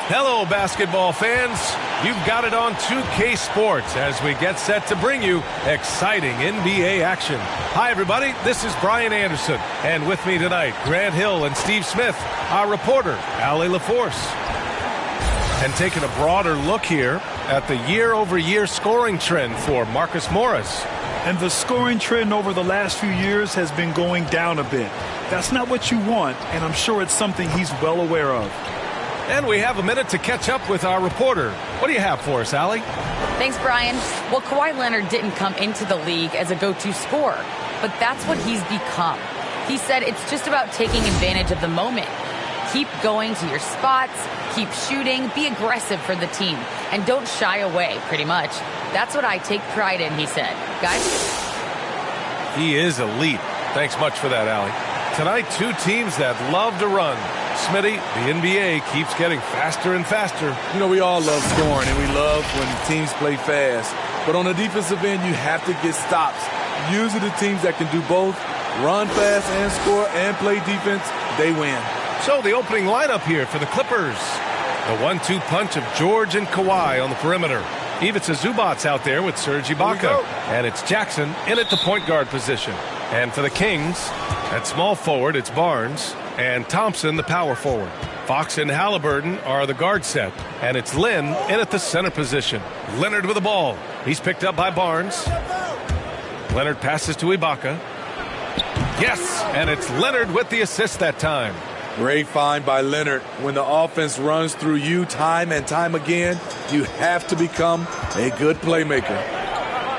Hello, basketball fans. You've got it on 2K Sports as we get set to bring you exciting NBA action. Hi, everybody. This is Brian Anderson. And with me tonight, Grant Hill and Steve Smith, our reporter, Allie LaForce. And taking a broader look here at the year-over-year scoring trend for Marcus Morris. And the scoring trend over the last few years has been going down a bit. That's not what you want, and I'm sure it's something he's well aware of. And we have a minute to catch up with our reporter. What do you have for us, Allie? Thanks, Brian. Well, Kawhi Leonard didn't come into the league as a go-to scorer, but that's what he's become. He said it's just about taking advantage of the moment. Keep going to your spots, keep shooting, be aggressive for the team, and don't shy away, pretty much. That's what I take pride in, he said. Guys? He is elite. Thanks much for that, Allie. Tonight, two teams that love to run. Smitty, the NBA keeps getting faster and faster. You know, we all love scoring, and we love when teams play fast. But on the defensive end, you have to get stops. Usually the teams that can do both, run fast and score and play defense, they win. So the opening lineup here for the Clippers. The 1-2 punch of George and Kawhi on the perimeter. Ivica Zubac's out there with Serge Ibaka. And it's Jackson in at the point guard position. And for the Kings, at small forward, it's Barnes. And Thompson, the power forward. Fox and Halliburton are the guard set. And it's Lynn in at the center position. Leonard with the ball. He's picked up by Barnes. Leonard passes to Ibaka. Yes, and it's Leonard with the assist that time. Great find by Leonard. When the offense runs through you time and time again, you have to become a good playmaker.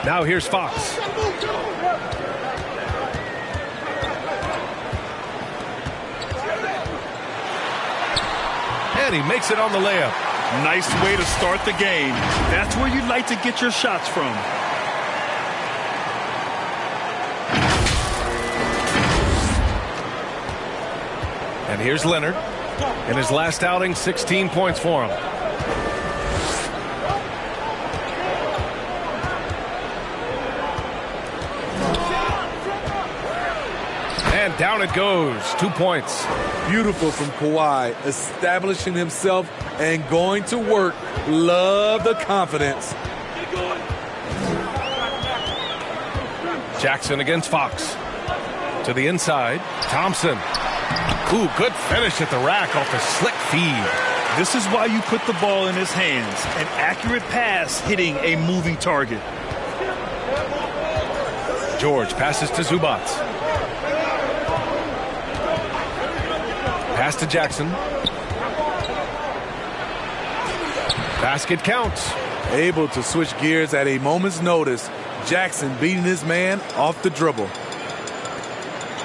Now here's Fox. And he makes it on the layup. Nice way to start the game. That's where you'd like to get your shots from. And here's Leonard. In his last outing, 16 points for him. And down it goes. 2 points. Beautiful from Kawhi, establishing himself and going to work. Love the confidence. Jackson against Fox. To the inside. Thompson. Ooh, good finish at the rack off a slick feed. This is why you put the ball in his hands. An accurate pass hitting a moving target. George passes to Zubac. Pass to Jackson. Basket counts. Able to switch gears at a moment's notice. Jackson beating his man off the dribble.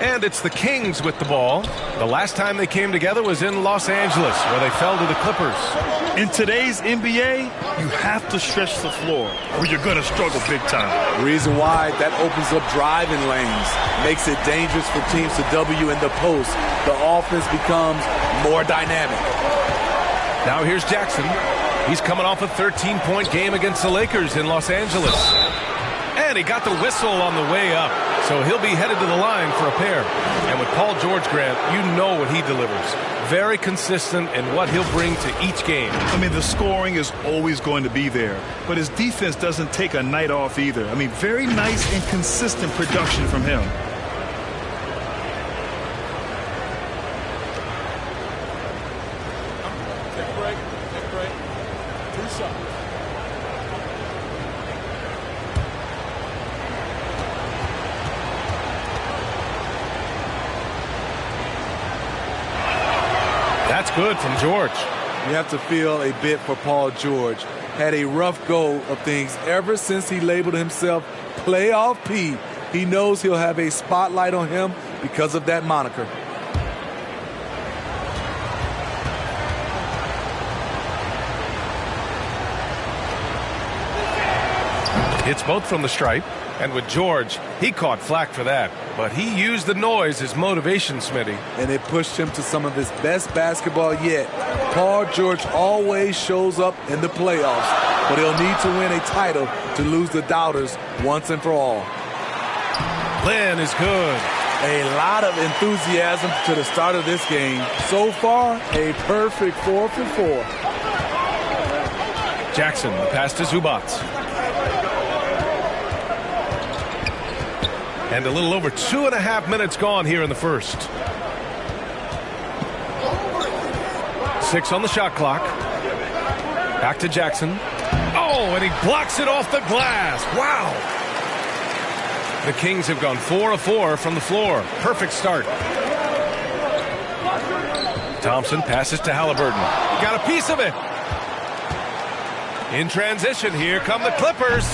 And it's the Kings with the ball. The last time they came together was in Los Angeles, where they fell to the Clippers. In today's NBA, you have to stretch the floor, or you're going to struggle big time. Reason why, that opens up driving lanes, makes it dangerous for teams to W in the post. The offense becomes more dynamic. Now here's Jackson. He's coming off a 13-point game against the Lakers in Los Angeles. And he got the whistle on the way up. So he'll be headed to the line for a pair. And with Paul George, Grant, you know what he delivers. Very consistent in what he'll bring to each game. I mean, the scoring is always going to be there. But his defense doesn't take a night off either. I mean, very nice and consistent production from him. Take a break. Take a break. 2 shots. That's good from George. You have to feel a bit for Paul George. Had a rough go of things ever since he labeled himself Playoff P. He knows he'll have a spotlight on him because of that moniker. Hits both from the stripe. And with George, he caught flack for that. But he used the noise as motivation, Smitty. And it pushed him to some of his best basketball yet. Paul George always shows up in the playoffs, but he'll need to win a title to lose the doubters once and for all. Lynn is good. A lot of enthusiasm to the start of this game. So far, a perfect 4 for 4. Jackson, the pass to Zubats. And a little over 2.5 minutes gone here in the first. 6 on the shot clock. Back to Jackson. Oh, and he blocks it off the glass. Wow. The Kings have gone 4 of 4 from the floor. Perfect start. Thompson passes to Halliburton. Got a piece of it. In transition, here come the Clippers.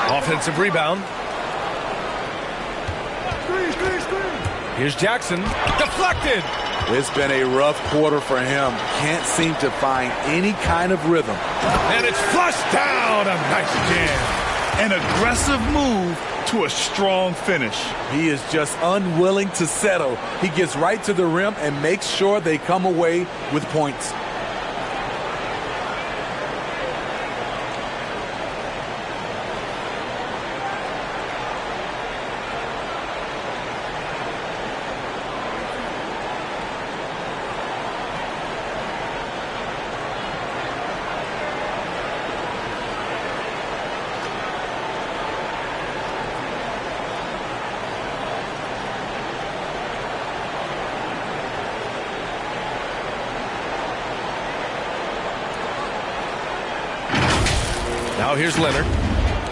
Offensive rebound. Here's Jackson. Deflected. It's been a rough quarter for him. Can't seem to find any kind of rhythm. And it's flushed down. A nice jam. An aggressive move to a strong finish. He is just unwilling to settle. He gets right to the rim and makes sure they come away with points. Now here's Leonard,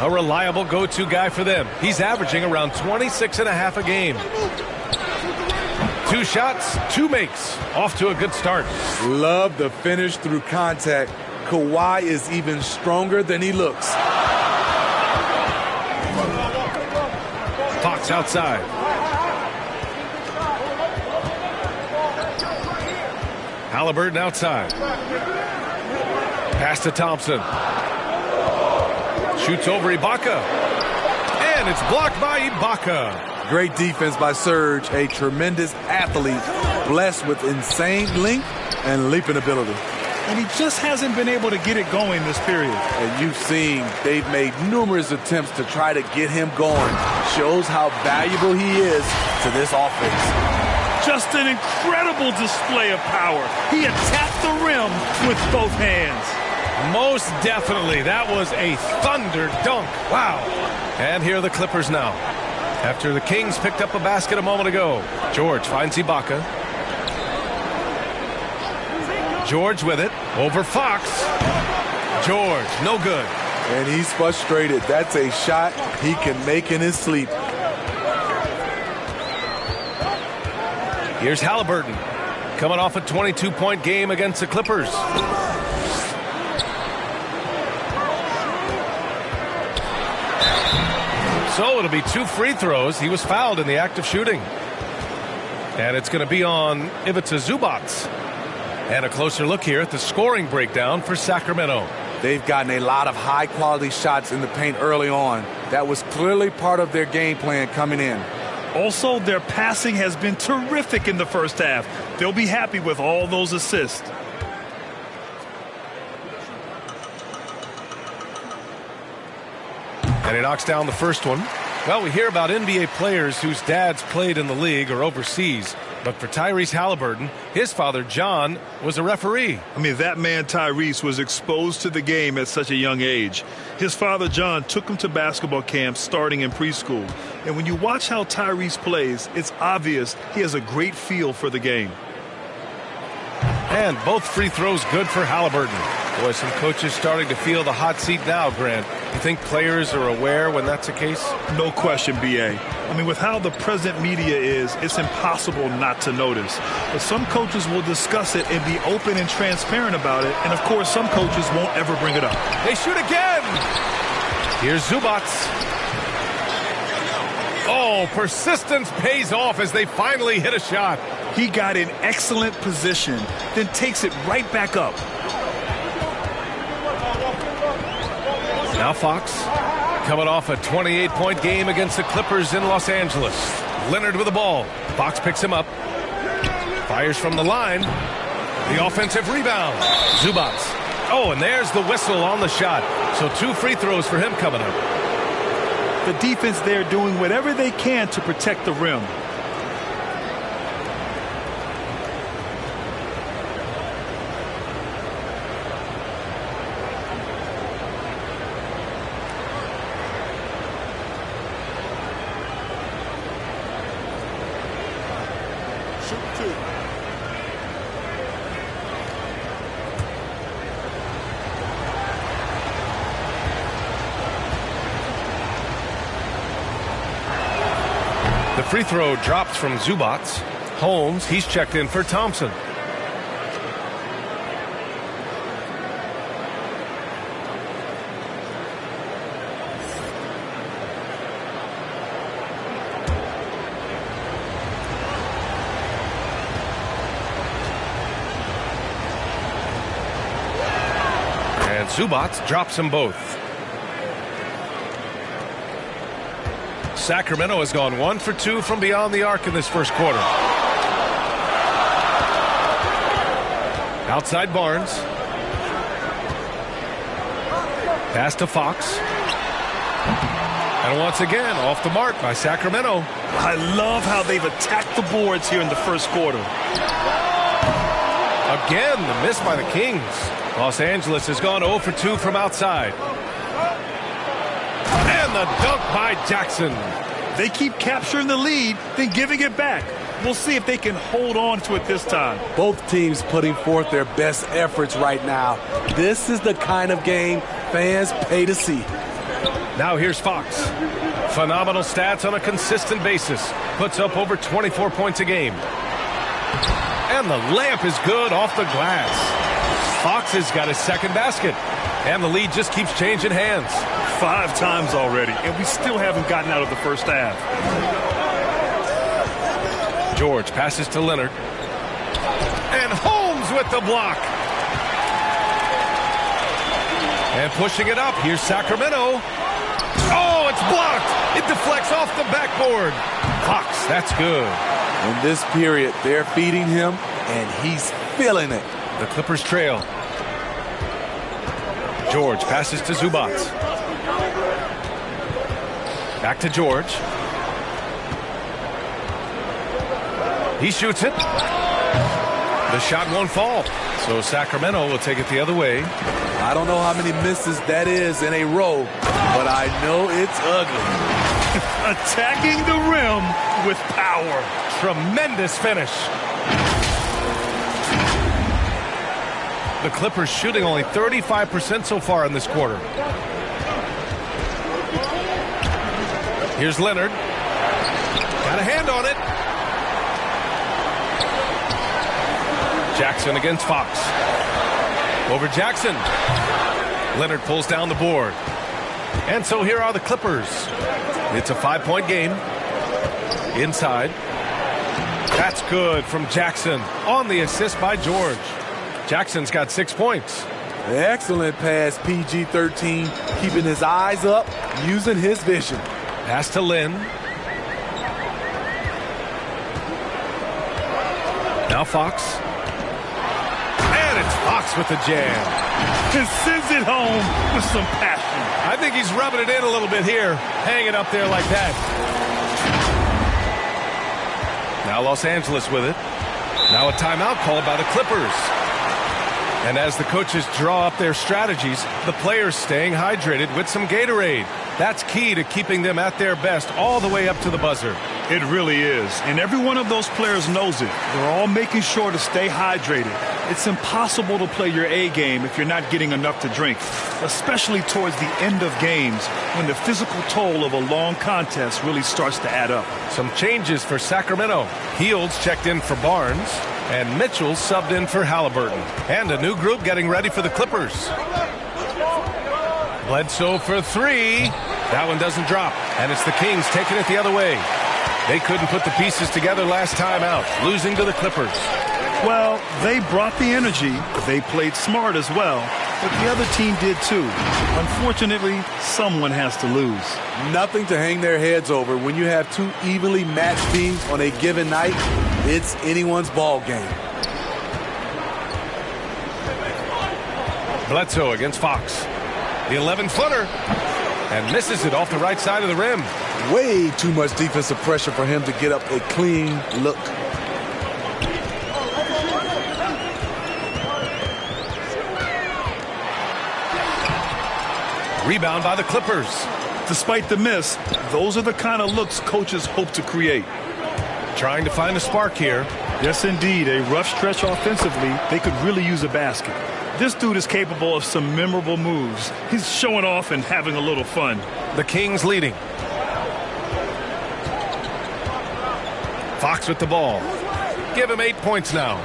a reliable go-to guy for them. He's averaging around 26.5 a game. 2 shots, 2 makes. Off to a good start. Love the finish through contact. Kawhi is even stronger than he looks. Fox outside. Halliburton outside. Pass to Thompson. Shoots over Ibaka. And it's blocked by Ibaka. Great defense by Serge, a tremendous athlete, blessed with insane length and leaping ability. And he just hasn't been able to get it going this period. And you've seen they've made numerous attempts to try to get him going. Shows how valuable he is to this offense. Just an incredible display of power. He attacked the rim with both hands. Most definitely. That was a thunder dunk. Wow. And here are the Clippers now. After the Kings picked up a basket a moment ago. George finds Ibaka. George with it. Over Fox. George, no good. And he's frustrated. That's a shot he can make in his sleep. Here's Halliburton. Coming off a 22-point game against the Clippers. So it'll be 2 free throws. He was fouled in the act of shooting. And it's going to be on Ivica Zubats. And a closer look here at the scoring breakdown for Sacramento. They've gotten a lot of high-quality shots in the paint early on. That was clearly part of their game plan coming in. Also, their passing has been terrific in the first half. They'll be happy with all those assists. And he knocks down the first one. Well, we hear about NBA players whose dads played in the league or overseas. But for Tyrese Halliburton, his father, John, was a referee. I mean, that man, Tyrese, was exposed to the game at such a young age. His father, John, took him to basketball camps starting in preschool. And when you watch how Tyrese plays, it's obvious he has a great feel for the game. And both free throws good for Halliburton. Boy, some coaches starting to feel the hot seat now, Grant. You think players are aware when that's the case? No question, B.A. I mean, with how the present media is, it's impossible not to notice. But some coaches will discuss it and be open and transparent about it. And, of course, some coaches won't ever bring it up. They shoot again. Here's Zubats. Oh, persistence pays off as they finally hit a shot. He got in excellent position, then takes it right back up. Now Fox, coming off a 28-point game against the Clippers in Los Angeles. Leonard with the ball. Fox picks him up. Fires from the line. The offensive rebound. Zubats. Oh, and there's the whistle on the shot. So 2 free throws for him coming up. The defense there doing whatever they can to protect the rim. The free throw drops from Zubac. Holmes, he's checked in for Thompson. And Zubac drops them both. Sacramento has gone 1 for 2 from beyond the arc in this first quarter. Outside Barnes. Pass to Fox. And once again, off the mark by Sacramento. I love how they've attacked the boards here in the first quarter. Again, the miss by the Kings. Los Angeles has gone 0 for 2 from outside. And the dunk by Jackson. They keep capturing the lead, then giving it back. We'll see if they can hold on to it this time. Both teams putting forth their best efforts right now. This is the kind of game fans pay to see. Now here's Fox. Phenomenal stats on a consistent basis. Puts up over 24 points a game. And the layup is good off the glass. Fox has got his second basket. And the lead just keeps changing hands. 5 times already, and we still haven't gotten out of the first half. George passes to Leonard. And Holmes with the block. And pushing it up, here's Sacramento. Oh, it's blocked. It deflects off the backboard. Fox, that's good. In this period, they're feeding him, and he's feeling it. The Clippers trail. George passes to Zubac. Back to George. He shoots it. The shot won't fall. So Sacramento will take it the other way. I don't know how many misses that is in a row, but I know it's ugly. Attacking the rim with power. Tremendous finish. The Clippers shooting only 35% so far in this quarter. Here's Leonard. Got a hand on it. Jackson against Fox. Over Jackson. Leonard pulls down the board. And so here are the Clippers. It's a 5-point game. Inside. That's good from Jackson on the assist by George. Jackson's got 6 points. Excellent pass, PG-13, keeping his eyes up, using his vision. Pass to Lynn. Now Fox. And it's Fox with the jam. And sends it home with some passion. I think he's rubbing it in a little bit here. Hang it up there like that. Now Los Angeles with it. Now a timeout called by the Clippers. And as the coaches draw up their strategies, the players staying hydrated with some Gatorade. That's key to keeping them at their best all the way up to the buzzer. It really is. And every one of those players knows it. They're all making sure to stay hydrated. It's impossible to play your A game if you're not getting enough to drink, especially towards the end of games when the physical toll of a long contest really starts to add up. Some changes for Sacramento. Fields checked in for Barnes, and Mitchell subbed in for Halliburton. And a new group getting ready for the Clippers. Bledsoe for 3. That one doesn't drop, and it's the Kings taking it the other way. They couldn't put the pieces together last time out, losing to the Clippers. Well, they brought the energy. They played smart as well, but the other team did too. Unfortunately, someone has to lose. Nothing to hang their heads over. When you have two evenly matched teams on a given night, it's anyone's ball game. Bledsoe against Fox. The 11-footer. And misses it off the right side of the rim. Way too much defensive pressure for him to get up a clean look. Rebound by the Clippers. Despite the miss, those are the kind of looks coaches hope to create. Trying to find a spark here. Yes, indeed. A rough stretch offensively. They could really use a basket. This dude is capable of some memorable moves. He's showing off and having a little fun. The Kings leading. Fox with the ball. Give him 8 points now.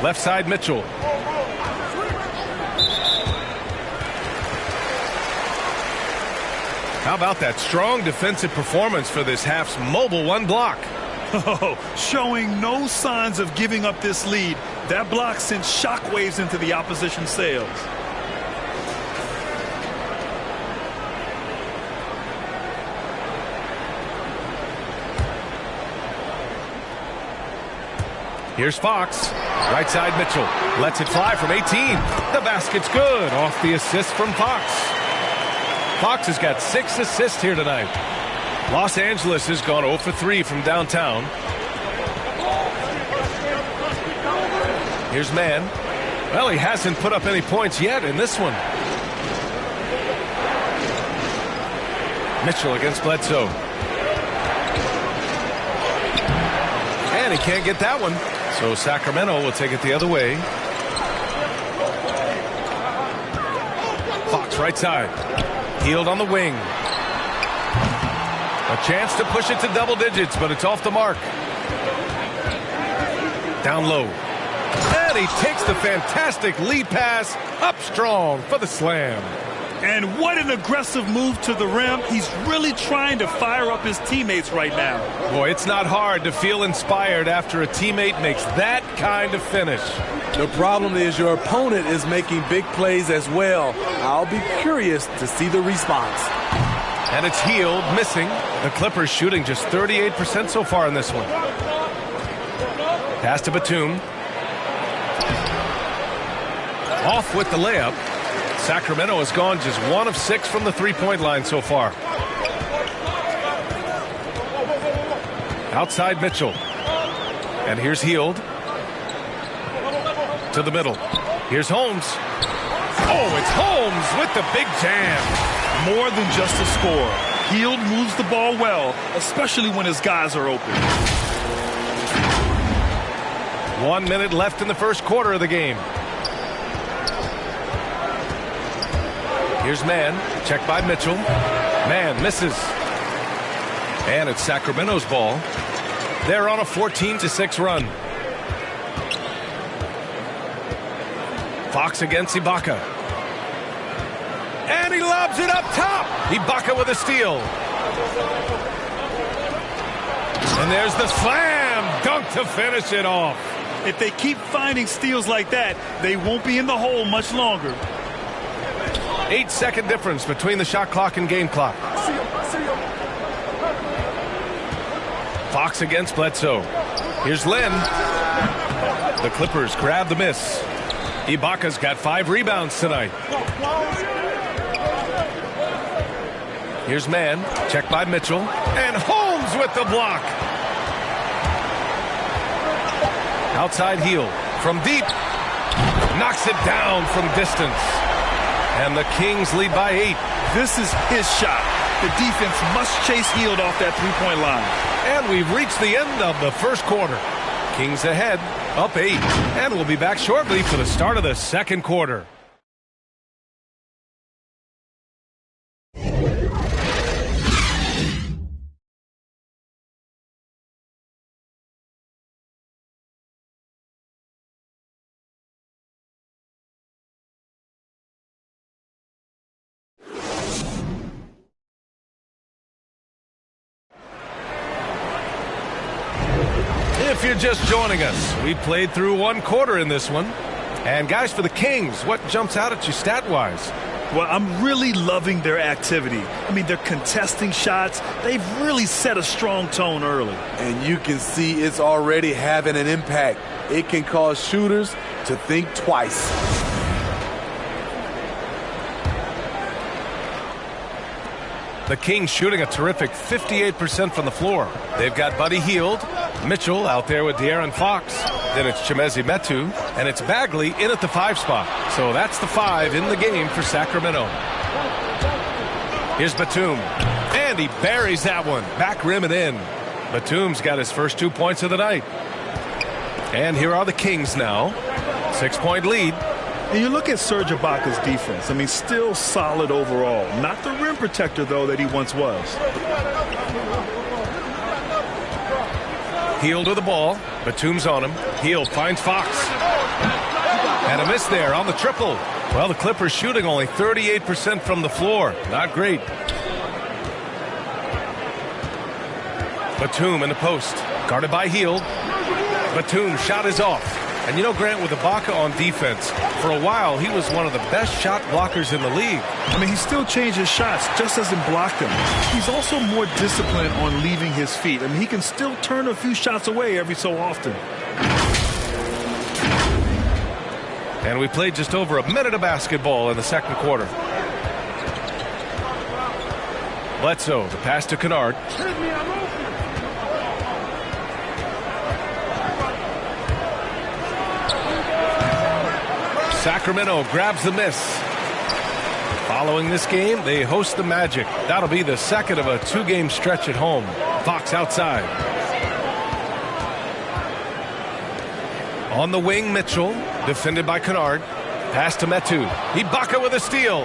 Left side, Mitchell. How about that strong defensive performance for this half's mobile one block? Oh, showing no signs of giving up this lead. That block sent shockwaves into the opposition sails. Here's Fox. Right side, Mitchell. Lets it fly from 18. The basket's good. Off the assist from Fox. Fox has got 6 assists here tonight. Los Angeles has gone 0 for 3 from downtown. Here's Mann. Well, he hasn't put up any points yet in this one. Mitchell against Bledsoe. And he can't get that one. So Sacramento will take it the other way. Fox right side. Hield on the wing. A chance to push it to double digits, but it's off the mark. Down low. And he takes the fantastic lead pass up strong for the slam. And what an aggressive move to the rim. He's really trying to fire up his teammates right now. Boy, it's not hard to feel inspired after a teammate makes that kind of finish. The problem is your opponent is making big plays as well. I'll be curious to see the response. And it's Hield missing. The Clippers shooting just 38% so far in this one. Pass to Batum. Off with the layup. Sacramento has gone just 1 of 6 from the three-point line so far. Outside Mitchell. And here's Hield. To the middle. Here's Holmes. Oh, it's Holmes with the big jam. More than just a score. Hield moves the ball well, especially when his guys are open. 1 minute left in the first quarter of the game. Here's Mann. Checked by Mitchell. Mann misses. And it's Sacramento's ball. They're on a 14-6 run. Fox against Ibaka. And he lobs it up top. Ibaka with a steal. And there's the slam dunk to finish it off. If they keep finding steals like that, they won't be in the hole much longer. 8-second difference between the shot clock and game clock. Fox against Bledsoe. Here's Lynn. The Clippers grab the miss. Ibaka's got 5 rebounds tonight. Here's Mann. Checked by Mitchell. And Holmes with the block. Outside Hield. From deep. Knocks it down from distance. And the Kings lead by 8. This is his shot. The defense must chase Hield off that three-point line. And we've reached the end of the first quarter. Kings ahead, up 8. And we'll be back shortly for the start of the second quarter. If you're just joining us, we played through 1 quarter in this one. And guys, for the Kings, what jumps out at you stat-wise? Well, I'm really loving their activity. I mean, they're contesting shots. They've really set a strong tone early. And you can see it's already having an impact. It can cause shooters to think twice. The Kings shooting a terrific 58% from the floor. They've got Buddy Hield, Mitchell out there with De'Aaron Fox. Then it's Chimezie Metu, and it's Bagley in at the 5 spot. So that's the 5 in the game for Sacramento. Here's Batum, and he buries that one. Back rim and in. Batum's got his first 2 points of the night. And here are the Kings now. 6-point lead. And you look at Serge Ibaka's defense. I mean, still solid overall. Not the rim protector, though, that he once was. Hield with the ball. Batum's on him. Hield finds Fox. And a miss there on the triple. Well, the Clippers shooting only 38% from the floor. Not great. Batum in the post. Guarded by Hield. Batum shot is off. And you know, Grant, with Ibaka on defense, for a while he was one of the best shot blockers in the league. I mean, he still changes shots, just doesn't block them. He's also more disciplined on leaving his feet. I mean, he can still turn a few shots away every so often. And we played just over a minute of basketball in the second quarter. Bledsoe, the pass to Kennard. Sacramento grabs the miss. Following this game, they host the Magic. That'll be the second of a two-game stretch at home. Fox outside. On the wing, Mitchell, defended by Kennard. Pass to Metu. Ibaka with a steal.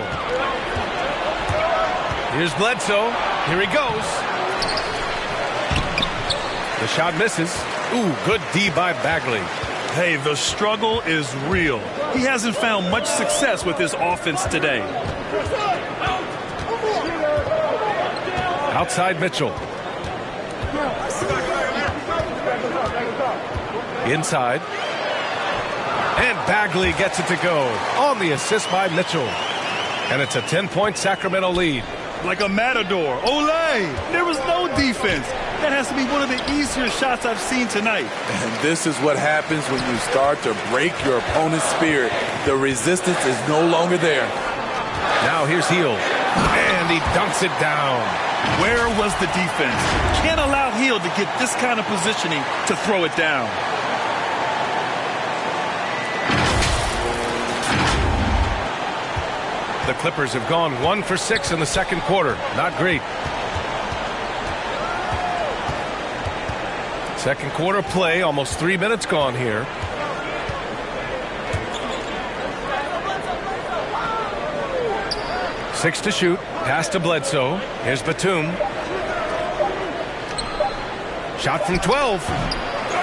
Here's Bledsoe. Here he goes. The shot misses. Ooh, good D by Bagley. Hey, the struggle is real. He hasn't found much success with his offense today. Outside Mitchell. Inside. And Bagley gets it to go on the assist by Mitchell. And it's a 10-point Sacramento lead. Like a matador. Olay! There was no defense. That has to be one of the easier shots I've seen tonight. And this is what happens when you start to break your opponent's spirit. The resistance is no longer there. Now here's Hield. And he dunks it down. Where was the defense? Can't allow Hield to get this kind of positioning to throw it down. The Clippers have gone 1 for 6 in the second quarter. Not great. Second quarter play, almost 3 minutes gone here. Six to shoot. Pass to Bledsoe. Here's Batum. Shot from 12.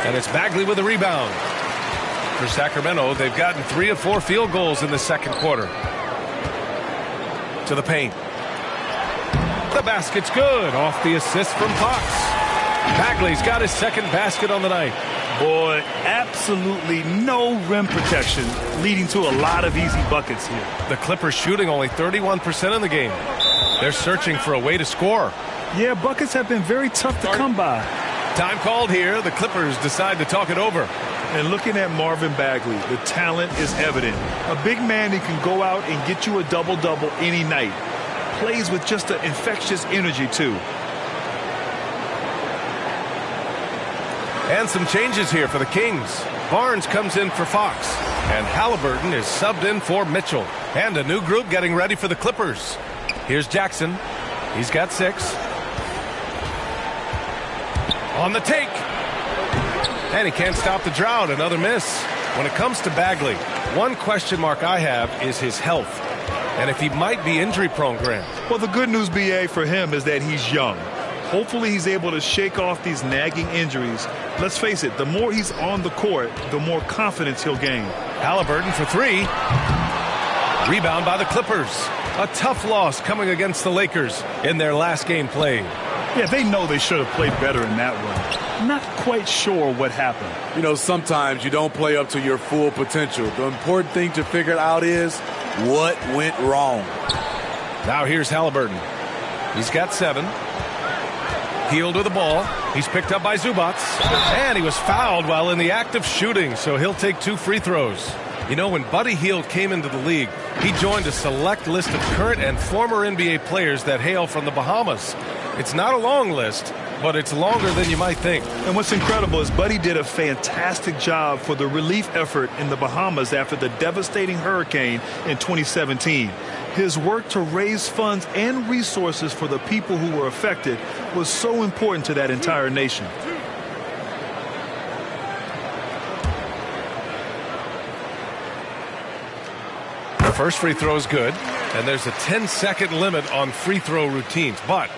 And it's Bagley with a rebound. For Sacramento, they've gotten 3 of 4 field goals in the second quarter. To the paint. The basket's good. Off the assist from Fox. Bagley's got his second basket on the night. Boy, absolutely no rim protection, leading to a lot of easy buckets here. The Clippers shooting only 31% in the game. They're searching for a way to score. Yeah, buckets have been very tough to come by. Time called here. The Clippers decide to talk it over. And looking at Marvin Bagley, the talent is evident. A big man who can go out and get you a double-double any night. Plays with just an infectious energy, too. And some changes here for the Kings. Barnes comes in for Fox. And Halliburton is subbed in for Mitchell. And a new group getting ready for the Clippers. Here's Jackson. He's got 6. On the take. And he can't stop the drought. Another miss. When it comes to Bagley, one question mark I have is his health. And if he might be injury prone, Grant. Well, the good news, BA, for him is that he's young. Hopefully he's able to shake off these nagging injuries. Let's face it, the more he's on the court, the more confidence he'll gain. Halliburton for 3. Rebound by the Clippers. A tough loss coming against the Lakers in their last game played. Yeah, they know they should have played better in that one. Not quite sure what happened. You know, sometimes you don't play up to your full potential. The important thing to figure out is what went wrong. Now here's Halliburton. He's got 7. Hield with the ball. He's picked up by Zubac. And he was fouled while in the act of shooting, so he'll take 2 free throws. You know, when Buddy Hield came into the league, he joined a select list of current and former NBA players that hail from the Bahamas. It's not a long list, but it's longer than you might think. And what's incredible is Buddy did a fantastic job for the relief effort in the Bahamas after the devastating hurricane in 2017. His work to raise funds and resources for the people who were affected was so important to that entire nation. The first free throw is good, and there's a 10-second limit on free throw routines. But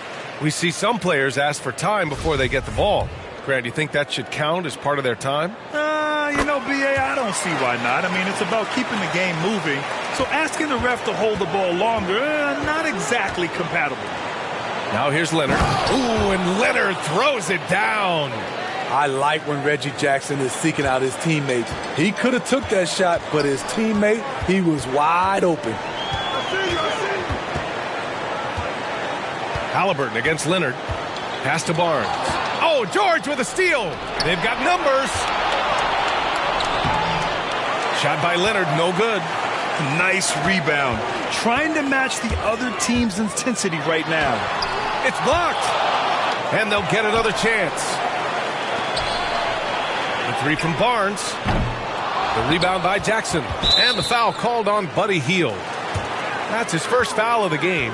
We see some players ask for time before they get the ball. Grant, do you think that should count as part of their time? B.A., I don't see why not. I mean, it's about keeping the game moving. So asking the ref to hold the ball longer, not exactly compatible. Now here's Leonard. Ooh, and Leonard throws it down. I like when Reggie Jackson is seeking out his teammates. He could have took that shot, but his teammate, he was wide open. Halliburton against Leonard. Pass to Barnes. Oh, George with a steal. They've got numbers. Shot by Leonard, no good. Nice rebound. Trying to match the other team's intensity right now. It's blocked. And they'll get another chance. The three from Barnes. The rebound by Jackson. And the foul called on Buddy Hield. That's his first foul of the game.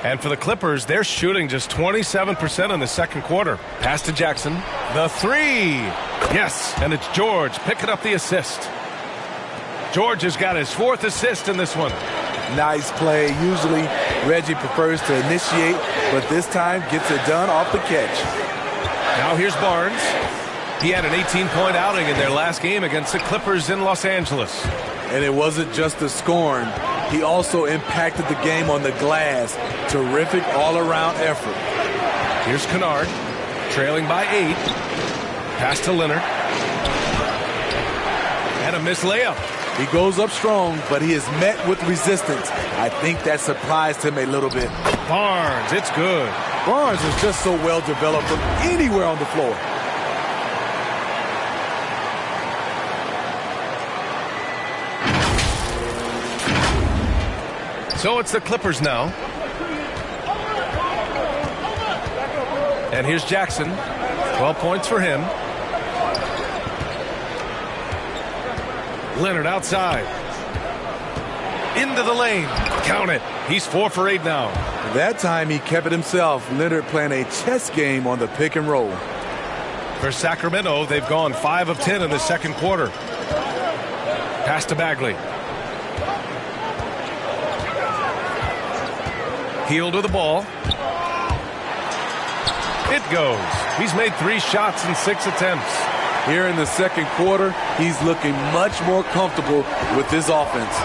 And for the Clippers, they're shooting just 27% in the second quarter. Pass to Jackson. The three. Yes, and it's George picking up the assist. George has got his fourth assist in this one. Nice play. Usually, Reggie prefers to initiate, but this time gets it done off the catch. Now here's Barnes. He had an 18-point outing in their last game against the Clippers in Los Angeles. And it wasn't just the scoring. He also impacted the game on the glass. Terrific all-around effort. Here's Kennard, trailing by 8. Pass to Leonard. And a missed layup. He goes up strong, but he is met with resistance. I think that surprised him a little bit. Barnes, it's good. Barnes is just so well developed from anywhere on the floor. So it's the Clippers now. And here's Jackson. 12 points for him. Leonard outside. Into the lane. Count it. He's 4 for 8 now. That time he kept it himself. Leonard playing a chess game on the pick and roll. For Sacramento, they've gone 5 of 10 in the second quarter. Pass to Bagley. Hield with the ball. It goes. He's made 3 shots in 6 attempts. Here in the second quarter, he's looking much more comfortable with his offense.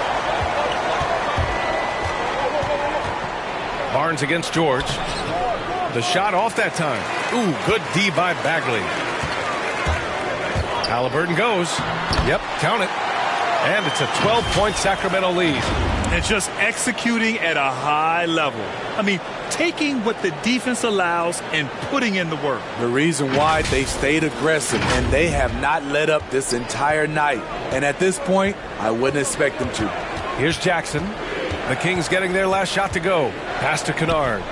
Barnes against George. The shot off that time. Ooh, good D by Bagley. Halliburton goes. Yep, count it. And it's a 12-point Sacramento lead. And just executing at a high level. I mean, taking what the defense allows and putting in the work. The reason why they stayed aggressive, and they have not let up this entire night. And at this point, I wouldn't expect them to. Here's Jackson. The Kings getting their last shot to go. Pass to Kennard.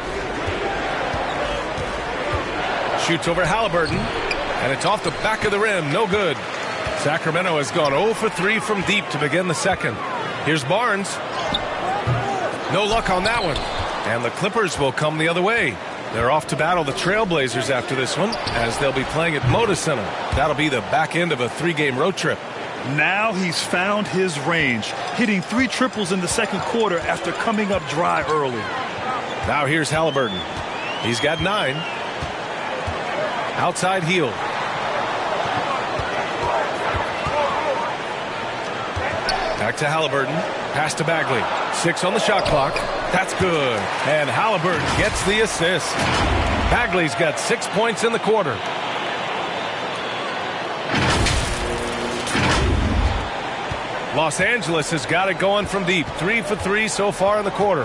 Shoots over Halliburton. And it's off the back of the rim. No good. Sacramento has gone 0 for 3 from deep to begin the second. Here's Barnes. No luck on that one. And the Clippers will come the other way. They're off to battle the Trailblazers after this one, as they'll be playing at Moda Center. That'll be the back end of a 3-game road trip. Now he's found his range, hitting 3 triples in the second quarter after coming up dry early. Now here's Halliburton. He's got 9. Outside Hield. Back to Halliburton. Pass to Bagley. 6 on the shot clock. That's good. And Halliburton gets the assist. Bagley's got 6 points in the quarter. Los Angeles has got it going from deep. 3 for 3 so far in the quarter.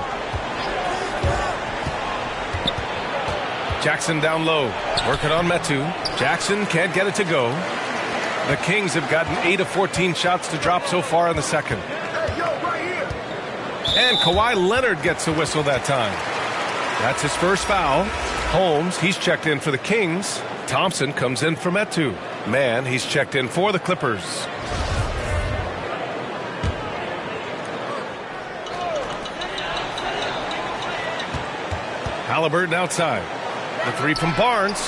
Jackson down low. Working on Metu. Jackson can't get it to go. The Kings have gotten 8 of 14 shots to drop so far in the second. And Kawhi Leonard gets a whistle that time. That's his first foul. Holmes, he's checked in for the Kings. Thompson comes in for Metu. Mann, he's checked in for the Clippers. Halliburton outside. The 3 from Barnes.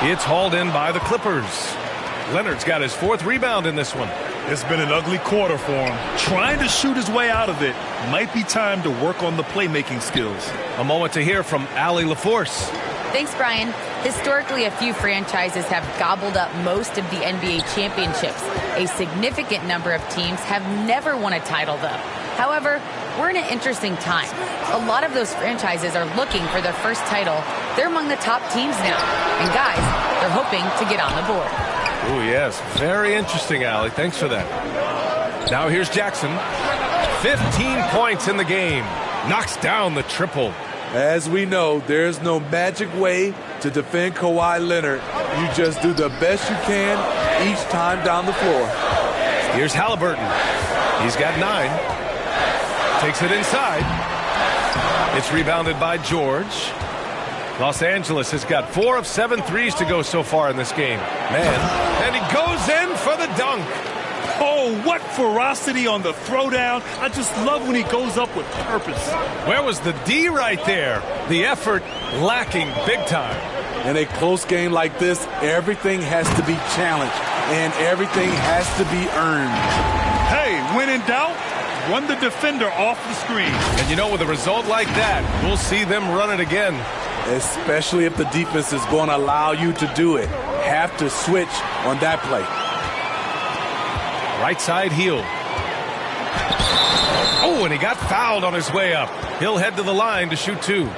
It's hauled in by the Clippers. Leonard's got his 4th rebound in this one. It's been an ugly quarter for him. Trying to shoot his way out of it. Might be time to work on the playmaking skills. A moment to hear from Allie LaForce. Thanks, Brian. Historically, a few franchises have gobbled up most of the NBA championships. A significant number of teams have never won a title, though. However, we're in an interesting time. A lot of those franchises are looking for their first title. They're among the top teams now. And guys, they're hoping to get on the board. Oh, yes. Very interesting, Allie. Thanks for that. Now here's Jackson. 15 points in the game. Knocks down the triple. As we know, there's no magic way to defend Kawhi Leonard. You just do the best you can each time down the floor. Here's Halliburton. He's got 9. Takes it inside. It's rebounded by George. Los Angeles has got 4 of 7 threes to go so far in this game. Man, and he goes in for the dunk. Oh, what ferocity on the throwdown. I just love when he goes up with purpose. Where was the D right there? The effort lacking big time. In a close game like this, everything has to be challenged, and everything has to be earned. Hey, when in doubt, run the defender off the screen. And you know, with a result like that, we'll see them run it again. Especially if the defense is going to allow you to do it. Have to switch on that play. Right side heel. Oh, and he got fouled on his way up. He'll head to the line to shoot 2.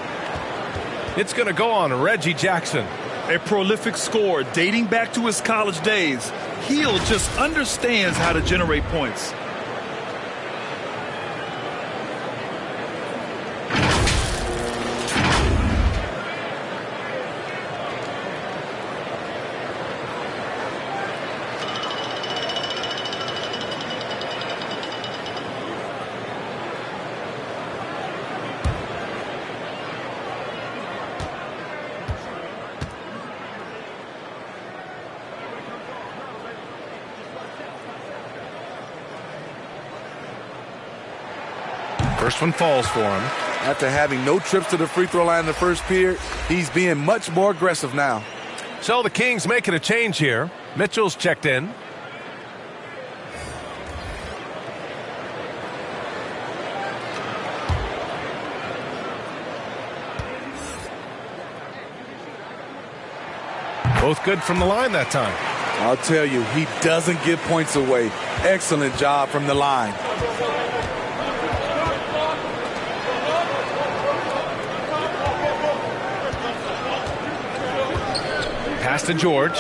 It's going to go on Reggie Jackson. A prolific scorer dating back to his college days. Hill just understands how to generate points. First one falls for him. After having no trips to the free throw line in the first period, he's being much more aggressive now. So the Kings making a change here. Mitchell's checked in. Both good from the line that time. I'll tell you, he doesn't give points away. Excellent job from the line. Pass to George.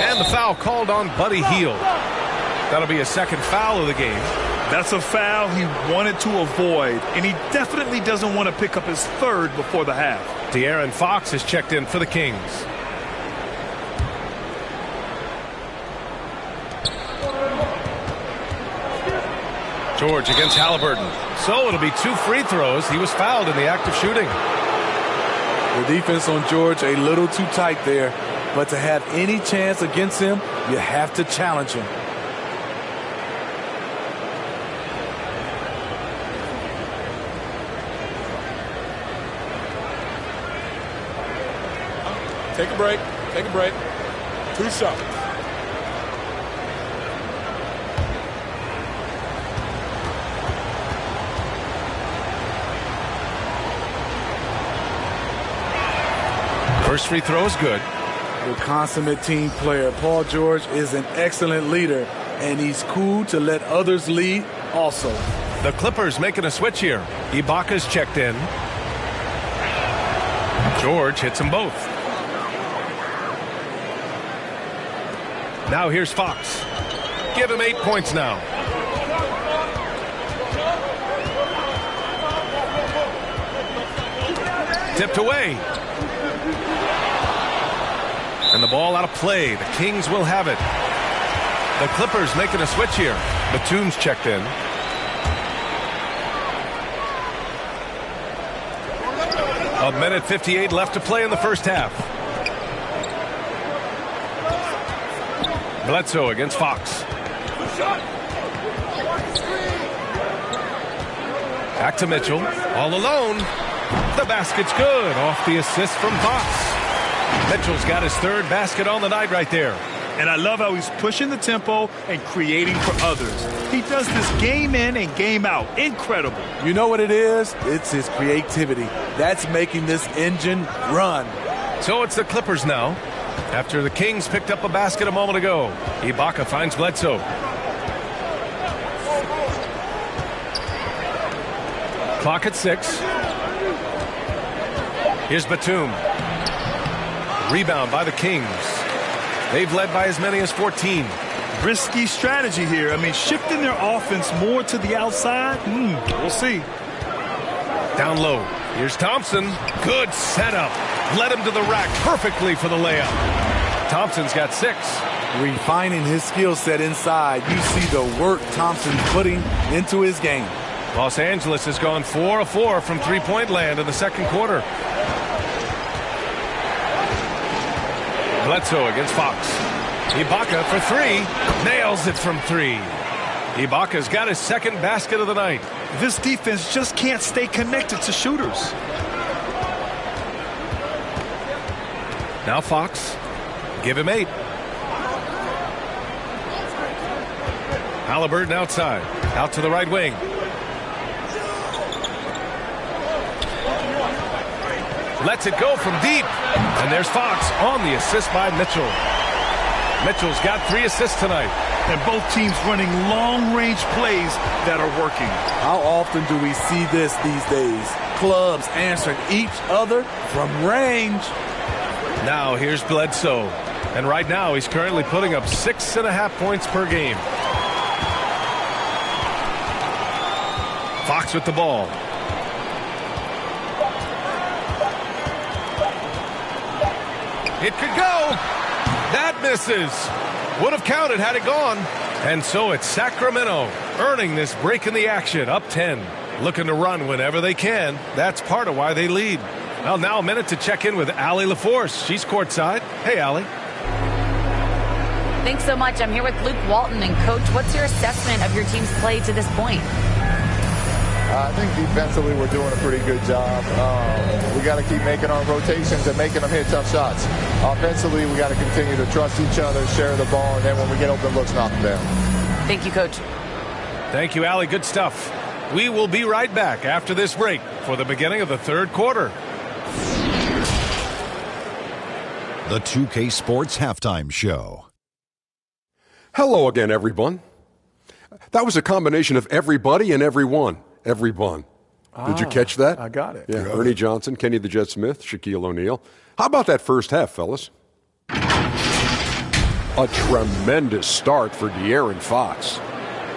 And the foul called on Buddy Hield. That'll be a second foul of the game. That's a foul he wanted to avoid, and he definitely doesn't want to pick up his 3rd before the half. De'Aaron Fox has checked in for the Kings. George against Halliburton. So it'll be 2 free throws. He was fouled in the act of shooting. The defense on George a little too tight there, but to have any chance against him, you have to challenge him. Take a break. Take a break. 2 shots. First free throw is good. The consummate team player, Paul George, is an excellent leader, and he's cool to let others lead also. The Clippers making a switch here. Ibaka's checked in. George hits them both. Now here's Fox. Give him 8 points now. Tipped away. And the ball out of play. The Kings will have it. The Clippers making a switch here. Batum's checked in. A minute 58 left to play in the first half. Bledsoe against Fox. Back to Mitchell. All alone. The basket's good. Off the assist from Fox. Mitchell's got his third basket on the night right there. And I love how he's pushing the tempo and creating for others. He does this game in and game out. Incredible. You know what it is? It's his creativity. That's making this engine run. So it's the Clippers now. After the Kings picked up a basket a moment ago. Ibaka finds Bledsoe. Clock at 6. Here's Batum. Rebound by the Kings. They've led by as many as 14. Risky strategy here. I mean, shifting their offense more to the outside. We'll see. Down low. Here's Thompson. Good setup. Led him to the rack perfectly for the layup. Thompson's got 6. Refining his skill set inside. You see the work Thompson's putting into his game. Los Angeles has gone 4 of 4 from three-point land in the second quarter. Bledsoe against Fox. Ibaka for 3. Nails it from 3. Ibaka's got his second basket of the night. This defense just can't stay connected to shooters. Now Fox. Give him 8. Halliburton outside. Out to the right wing. Lets it go from deep. And there's Fox on the assist by Mitchell. Mitchell's got 3 assists tonight. And both teams running long-range plays that are working. How often do we see this these days? Clubs answering each other from range. Now here's Bledsoe. And right now he's currently putting up 6.5 points per game. Fox with the ball. It could go. That misses. Would have counted had it gone. And so it's Sacramento earning this break in the action, up 10. Looking to run whenever they can. That's part of why they lead. Well, now a minute to check in with Allie LaForce. She's courtside. Hey, Allie. Thanks so much. I'm here with Luke Walton. And, Coach, what's your assessment of your team's play to this point? I think defensively we're doing a pretty good job. We got to keep making our rotations and making them hit tough shots. Offensively, we got to continue to trust each other, share the ball, and then when we get open looks, knock them down. Thank you, Coach. Thank you, Allie. Good stuff. We will be right back after this break for the beginning of the third quarter. The 2K Sports Halftime Show. Hello again, everyone. That was a combination of everybody and everyone. Everyone. Did you catch that? I got it. Yeah, Ernie Johnson, Kenny the Jet Smith, Shaquille O'Neal. How about that first half, fellas? A tremendous start for De'Aaron Fox.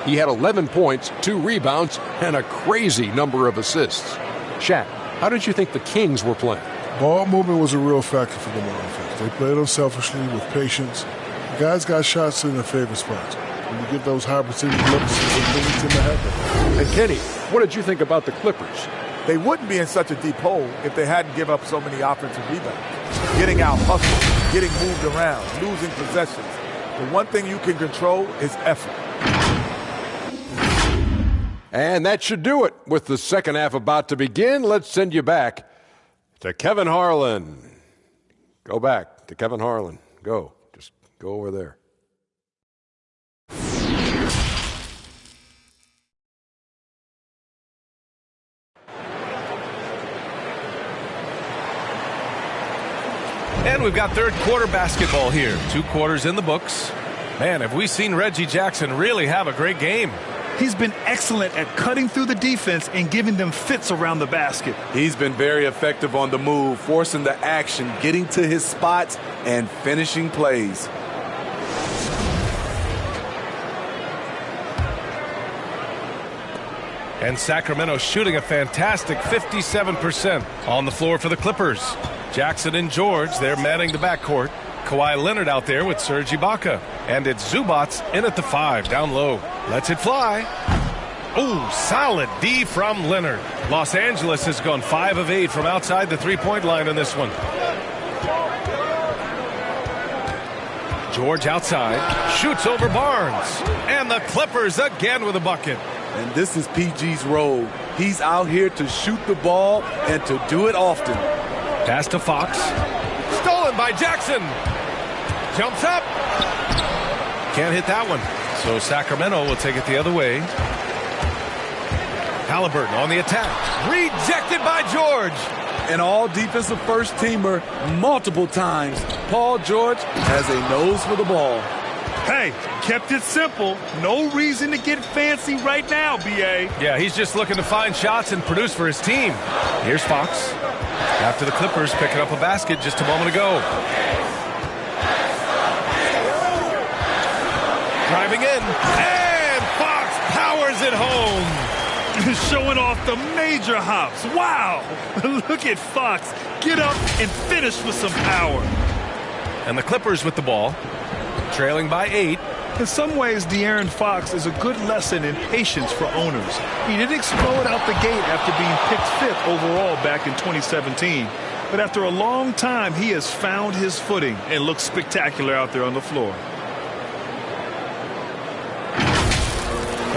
He had 11 points, 2 rebounds, and a crazy number of assists. Shaq, how did you think the Kings were playing? Ball movement was a real factor for them on offense. They played unselfishly with patience. The guys got shots in their favorite spots. When you get those high precision looks, it tend to happen. And Kenny, what did you think about the Clippers? They wouldn't be in such a deep hole if they hadn't given up so many offensive rebounds. Getting out hustled, getting moved around, losing possessions. The one thing you can control is effort. And that should do it. With the second half about to begin, let's send you back to Kevin Harlan. Go back to Kevin Harlan. Go. Just go over there. And we've got third quarter basketball here. 2 quarters in the books. Man, have we seen Reggie Jackson really have a great game. He's been excellent at cutting through the defense and giving them fits around the basket. He's been very effective on the move, forcing the action, getting to his spots, and finishing plays. And Sacramento shooting a fantastic 57% on the floor for the Clippers. Jackson and George, they're manning the backcourt. Kawhi Leonard out there with Serge Ibaka. And it's Zubats in at the 5, down low. Lets it fly. Ooh, solid D from Leonard. Los Angeles has gone 5 of 8 from outside the three-point line in this one. George outside, shoots over Barnes. And the Clippers again with a bucket. And this is PG's role. He's out here to shoot the ball and to do it often. Pass to Fox. Stolen by Jackson. Jumps up. Can't hit that one. So Sacramento will take it the other way. Halliburton on the attack. Rejected by George. An all-defensive first-teamer multiple times. Paul George has a nose for the ball. Hey, kept it simple. No reason to get fancy right now, B.A. Yeah, he's just looking to find shots and produce for his team. Here's Fox. After the Clippers picking up a basket just a moment ago. Driving in. And Fox powers it home. Showing off the major hops. Wow. Look at Fox. Get up and finish with some power. And the Clippers with the ball. Trailing by 8. In some ways, De'Aaron Fox is a good lesson in patience for owners. He didn't explode out the gate after being picked 5th overall back in 2017. But after a long time, he has found his footing and looks spectacular out there on the floor.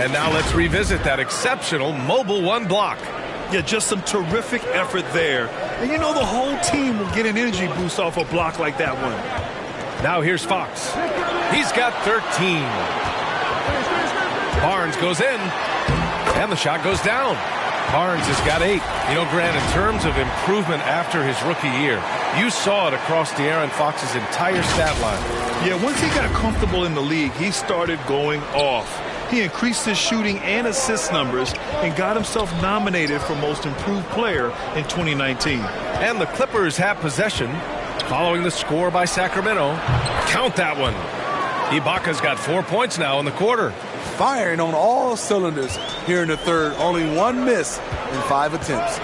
And now let's revisit that exceptional mobile one block. Yeah, just some terrific effort there. And you know the whole team will get an energy boost off a block like that one. Now here's Fox. He's got 13. Barnes goes in. And the shot goes down. Barnes has got 8. You know, Grant, in terms of improvement after his rookie year, you saw it across De'Aaron Fox's entire stat line. Yeah, once he got comfortable in the league, he started going off. He increased his shooting and assist numbers and got himself nominated for Most Improved Player in 2019. And the Clippers have possession following the score by Sacramento. Count that one. Ibaka's got 4 points now in the quarter. Firing on all cylinders here in the third. Only one miss in 5 attempts.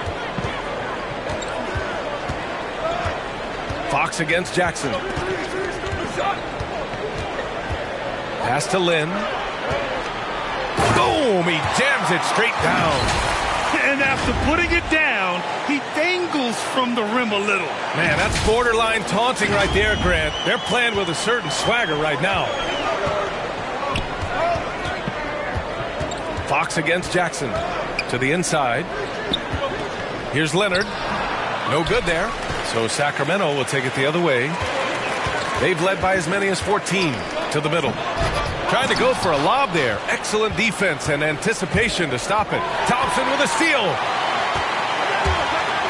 Fox against Jackson. Pass to Lynn. Boom! He jams it straight down. And after putting it down, he dangles from the rim a little. Man, that's borderline taunting right there, Grant. They're playing with a certain swagger right now. Fox against Jackson. To the inside. Here's Leonard. No good there. So Sacramento will take it the other way. They've led by as many as 14 to the middle. Trying to go for a lob there. Excellent defense and anticipation to stop it. Thompson with a steal.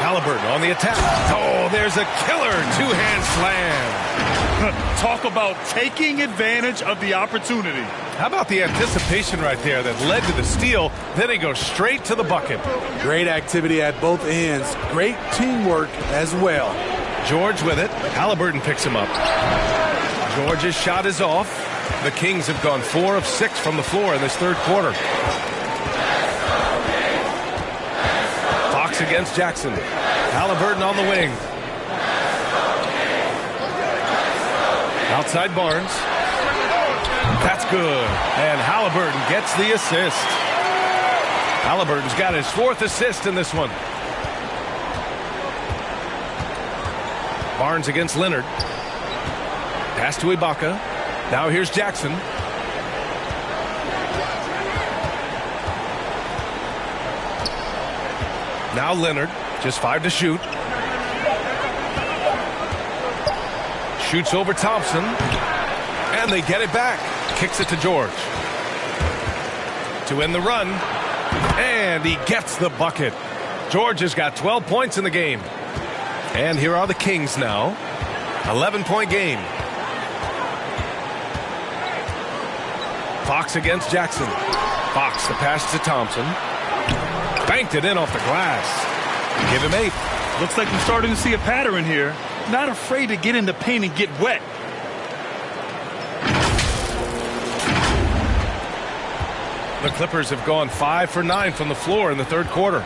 Halliburton on the attack. Oh, there's a killer two-hand slam. Talk about taking advantage of the opportunity. How about the anticipation right there that led to the steal? Then he goes straight to the bucket. Great activity at both ends. Great teamwork as well. George with it. Halliburton picks him up. George's shot is off. The Kings have gone 4 of 6 from the floor in this third quarter. Fox against Jackson. Halliburton on the wing. Outside Barnes. That's good. And Halliburton gets the assist. Halliburton's got his 4th assist in this one. Barnes against Leonard. Pass to Ibaka. Now here's Jackson. Now Leonard, just 5 to shoot. Shoots over Thompson. And they get it back. Kicks it to George. To end the run. And he gets the bucket. George has got 12 points in the game. And here are the Kings now. 11-point game. Fox against Jackson. Fox, the pass to Thompson. Banked it in off the glass. Give him 8. Looks like we're starting to see a pattern here. Not afraid to get in the paint and get wet. The Clippers have gone 5 for 9 from the floor in the third quarter.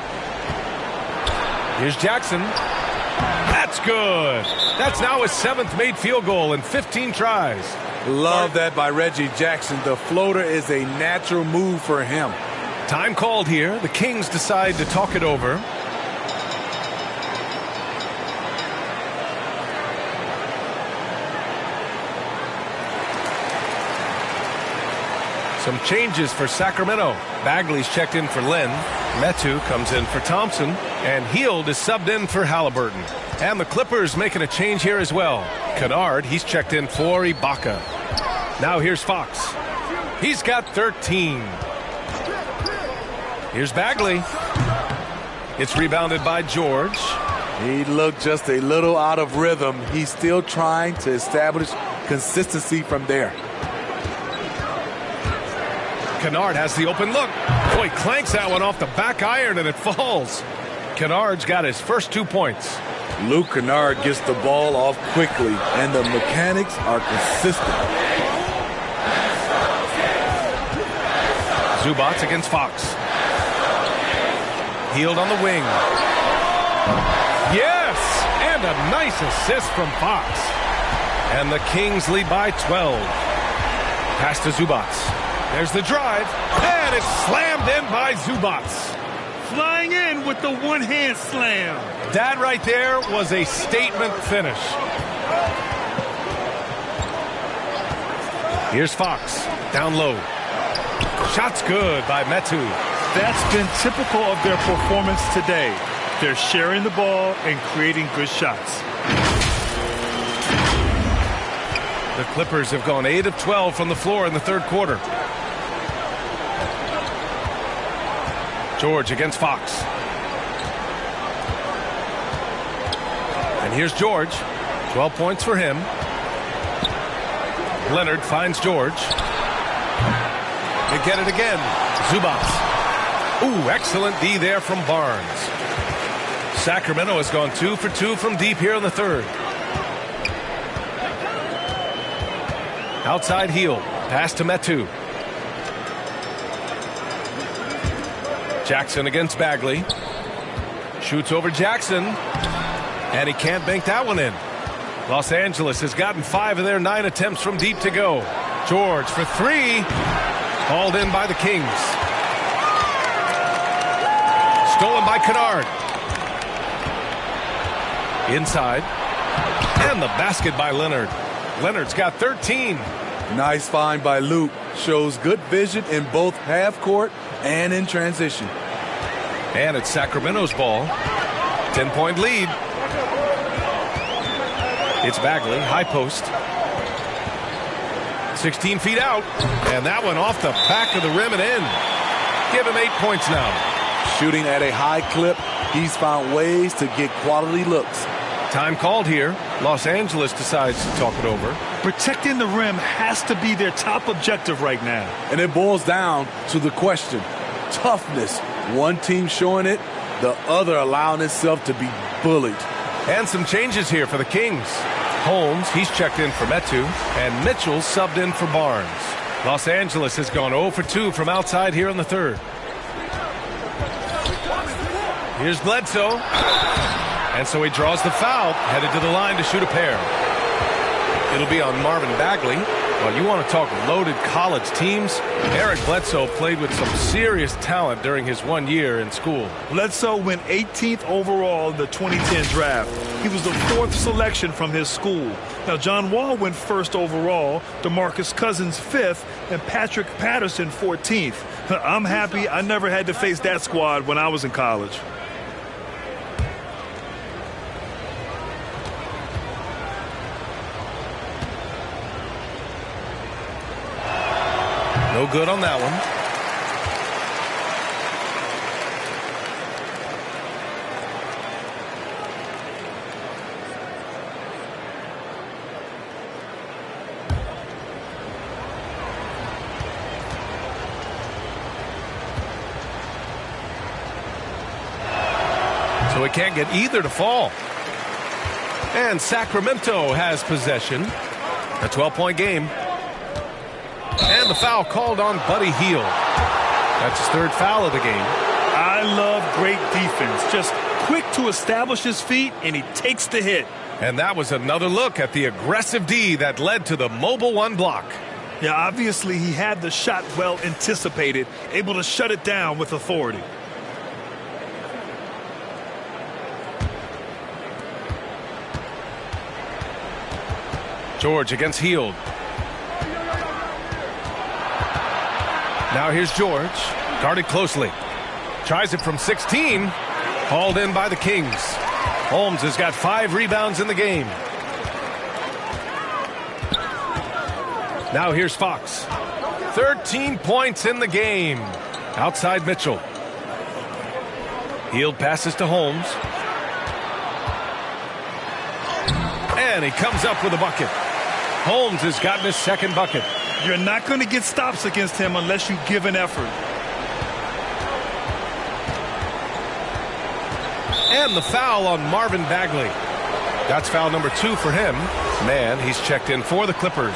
Here's Jackson. That's good. That's now his 7th made field goal in 15 tries. Love that by Reggie Jackson. The floater is a natural move for him. Time called here. The Kings decide to talk it over. Some changes for Sacramento. Bagley's checked in for Lynn. Metu comes in for Thompson. And Heald is subbed in for Halliburton. And the Clippers making a change here as well. Kennard, he's checked in for Ibaka. Now here's Fox. He's got 13. Here's Bagley. It's rebounded by George. He looked just a little out of rhythm. He's still trying to establish consistency from there. Kennard has the open look. Boy, clanks that one off the back iron and it falls. Kennard's got his first 2 points. Luke Kennard gets the ball off quickly, and the mechanics are consistent. Zubats against Fox. Heald on the wing. Yes! And a nice assist from Fox. And the Kings lead by 12. Pass to Zubats. There's the drive. And it's slammed in by Zubats. Flying in with the one-hand slam. That right there was a statement finish. Here's Fox. Down low. Shot's good by Metu. That's been typical of their performance today. They're sharing the ball and creating good shots. The Clippers have gone 8 of 12 from the floor in the third quarter. George against Fox. And here's George. 12 points for him. Leonard finds George. They get it again. Zubats. Ooh, excellent D there from Barnes. Sacramento has gone 2 for 2 from deep here in the third. Outside Heald. Pass to Metu. Jackson against Bagley. Shoots over Jackson. And he can't bank that one in. Los Angeles has gotten 5 of their 9 attempts from deep to go. George for 3. Hauled in by the Kings. Stolen by Kennard. Inside. And the basket by Leonard. Leonard's got 13. Nice find by Luke. Shows good vision in both half court and in transition. And it's Sacramento's ball. 10-point lead. It's Bagley, high post. 16 feet out. And that one off the back of the rim and in. Give him 8 points now. Shooting at a high clip, he's found ways to get quality looks. Time called here. Los Angeles decides to talk it over. Protecting the rim has to be their top objective right now. And it boils down to the question. Toughness. One team showing it, the other allowing itself to be bullied. And some changes here for the Kings. Holmes, he's checked in for Metu, and Mitchell subbed in for Barnes. Los Angeles has gone 0 for 2 from outside here in the third. Here's Bledsoe. And so he draws the foul, headed to the line to shoot a pair. It'll be on Marvin Bagley. Well, you want to talk loaded college teams? Eric Bledsoe played with some serious talent during his 1 year in school. Bledsoe went 18th overall in the 2010 draft. He was the 4th selection from his school. Now, John Wall went 1st overall, DeMarcus Cousins 5th, and Patrick Patterson 14th. I'm happy I never had to face that squad when I was in college. No good on that one. So it can't get either to fall. And Sacramento has possession. A 12-point game. And the foul called on Buddy Hield. That's his 3rd foul of the game. I love great defense. Just quick to establish his feet, and he takes the hit. And that was another look at the aggressive D that led to the mobile 1 block. Yeah, obviously he had the shot well anticipated, able to shut it down with authority. George against Hield. Now here's George, guarded closely. Tries it from 16. Called in by the Kings. Holmes has got 5 rebounds in the game. Now here's Fox. 13 points in the game. Outside Mitchell. Hield passes to Holmes. And he comes up with a bucket. Holmes has gotten his second bucket. You're not going to get stops against him unless you give an effort. And the foul on Marvin Bagley. That's foul number 2 for him. Man, he's checked in for the Clippers.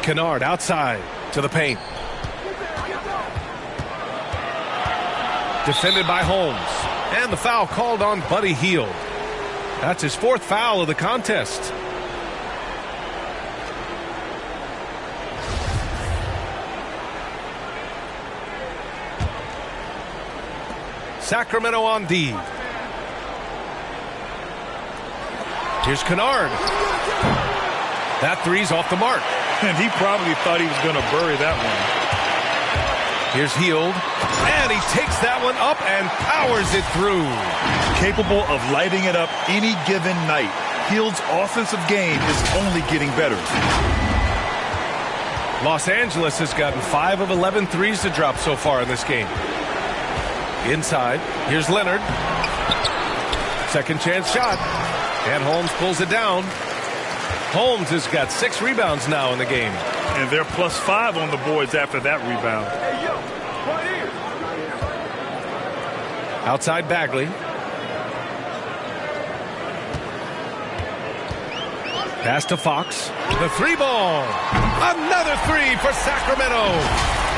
Kennard outside to the paint. Defended by Holmes. And the foul called on Buddy Hield. That's his 4th foul of the contest. Sacramento on D. Here's Kennard. That three's off the mark. And he probably thought he was going to bury that one. Here's Hield. And he takes that one up and powers it through. Capable of lighting it up any given night. Hield's offensive game is only getting better. Los Angeles has gotten 5 of 11 threes to drop so far in this game. Inside, here's Leonard. Second chance shot. And Holmes pulls it down. Holmes has got 6 rebounds now in the game. And they're +5 on the boards after that rebound. Outside Bagley. Pass to Fox. The 3-ball. Another 3 for Sacramento.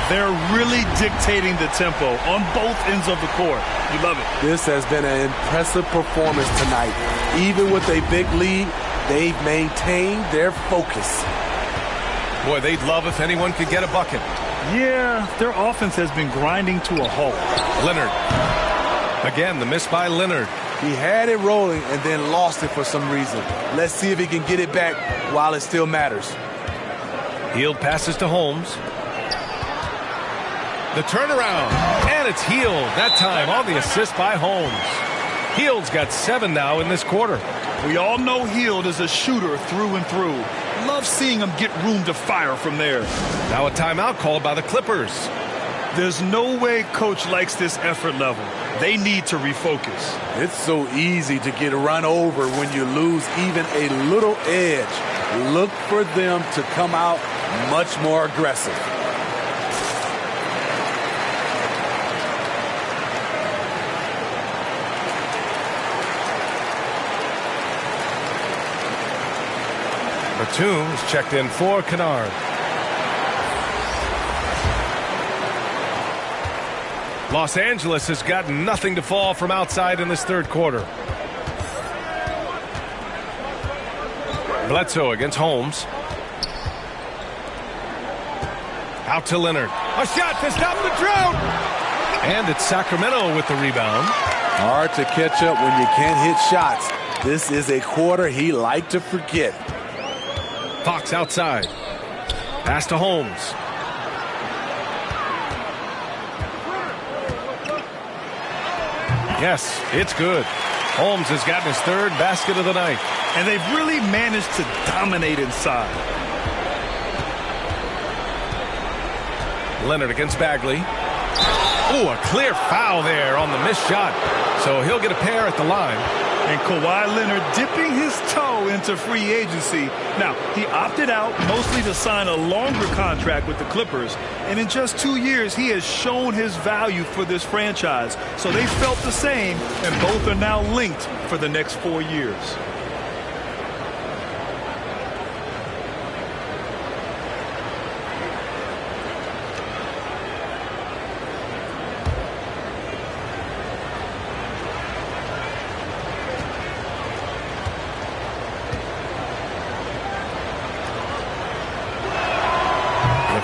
They're really dictating the tempo on both ends of the court. You love it. This has been an impressive performance tonight. Even with a big lead, they've maintained their focus. Boy, they'd love if anyone could get a bucket. Yeah, their offense has been grinding to a halt. Leonard. Again, the miss by Leonard. He had it rolling and then lost it for some reason. Let's see if he can get it back while it still matters. Hield passes to Holmes. The turnaround. And it's Hield. That time on the assist by Holmes. Hield's got 7 now in this quarter. We all know Hield is a shooter through and through. Love seeing him get room to fire from there. Now a timeout called by the Clippers. There's no way coach likes this effort level. They need to refocus. It's so easy to get run over when you lose even a little edge. Look for them to come out much more aggressive. Batum is checked in for Kennard. Los Angeles has got nothing to fall from outside in this third quarter. Bledsoe against Holmes. Out to Leonard. A shot to stop the drought. And it's Sacramento with the rebound. Hard to catch up when you can't hit shots. This is a quarter he liked to forget. Fox outside. Pass to Holmes. Yes, it's good. Holmes has gotten his 3rd basket of the night. And they've really managed to dominate inside. Leonard against Bagley. Ooh, a clear foul there on the missed shot. So he'll get a pair at the line. And Kawhi Leonard dipping his toe into free agency. Now, he opted out mostly to sign a longer contract with the Clippers. And in just 2 years, he has shown his value for this franchise. So they felt the same, and both are now linked for the next 4 years.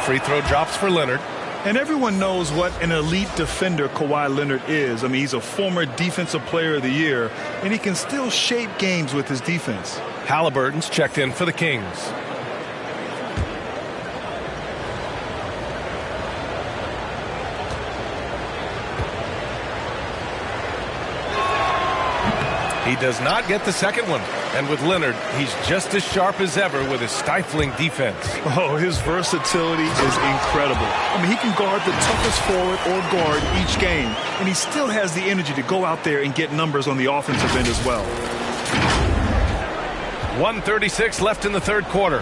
Free throw drops for Leonard. And everyone knows what an elite defender Kawhi Leonard is. I mean, he's a former Defensive Player of the Year, and he can still shape games with his defense. Halliburton's checked in for the Kings. He does not get the second one. And with Leonard, he's just as sharp as ever with his stifling defense. Oh, his versatility is incredible. I mean, he can guard the toughest forward or guard each game, and he still has the energy to go out there and get numbers on the offensive end as well. 1:36 left in the third quarter.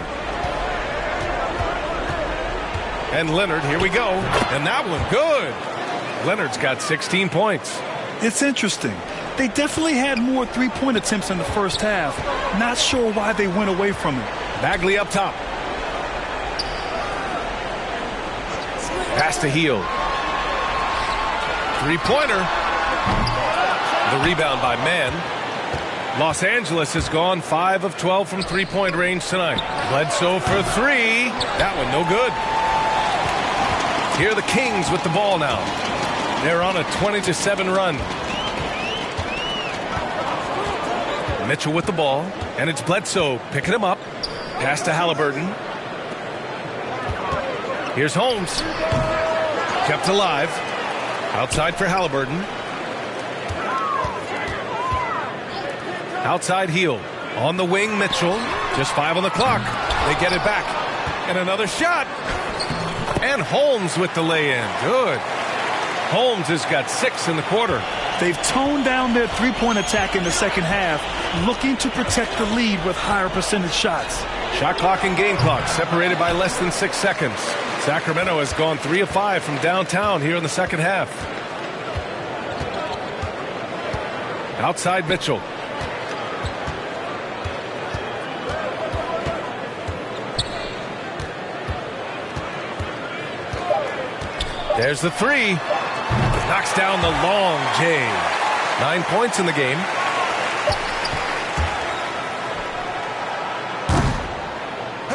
And Leonard, here we go. And that one, good. Leonard's got 16 points. It's interesting. They definitely had more three-point attempts in the first half. Not sure why they went away from it. Bagley up top. Pass to Hield. Three-pointer. The rebound by Mann. Los Angeles has gone 5 of 12 from three-point range tonight. Bledsoe for three. That one no good. Here are the Kings with the ball now. They're on a 20-7 run. Mitchell with the ball, and it's Bledsoe picking him up. Pass to Halliburton. Here's Holmes. Kept alive. Outside for Halliburton. Outside Hield. On the wing, Mitchell. Just 5 on the clock. They get it back. And another shot. And Holmes with the lay-in. Good. Holmes has got 6 in the quarter. They've toned down their three-point attack in the second half, looking to protect the lead with higher percentage shots. Shot clock and game clock separated by less than 6 seconds. Sacramento has gone 3 of 5 from downtown here in the second half. Outside Mitchell. There's the three. Knocks down the long J. 9 points in the game.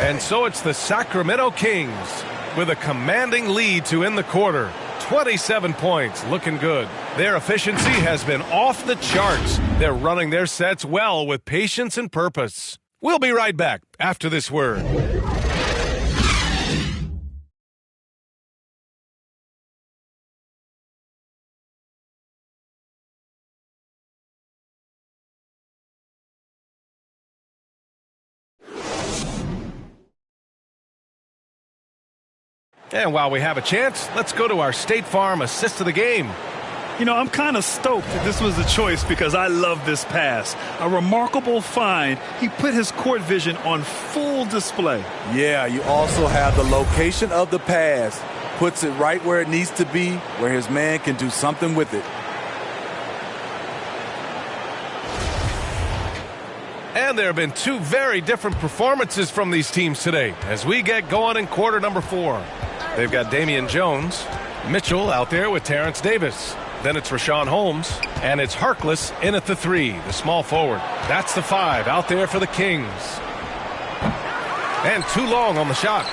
And so it's the Sacramento Kings with a commanding lead to end the quarter. 27 points, looking good. Their efficiency has been off the charts. They're running their sets well with patience and purpose. We'll be right back after this word. And while we have a chance, let's go to our State Farm assist of the game. You know, I'm kind of stoked that this was the choice because I love this pass. A remarkable find. He put his court vision on full display. Yeah, you also have the location of the pass. Puts it right where it needs to be, where his man can do something with it. And there have been 2 very different performances from these teams today as we get going in quarter number 4. They've got Damian Jones, Mitchell out there with Terrence Davis. Then it's Rashawn Holmes, and it's Harkless in at the 3, the small forward. That's the 5 out there for the Kings. And too long on the shot.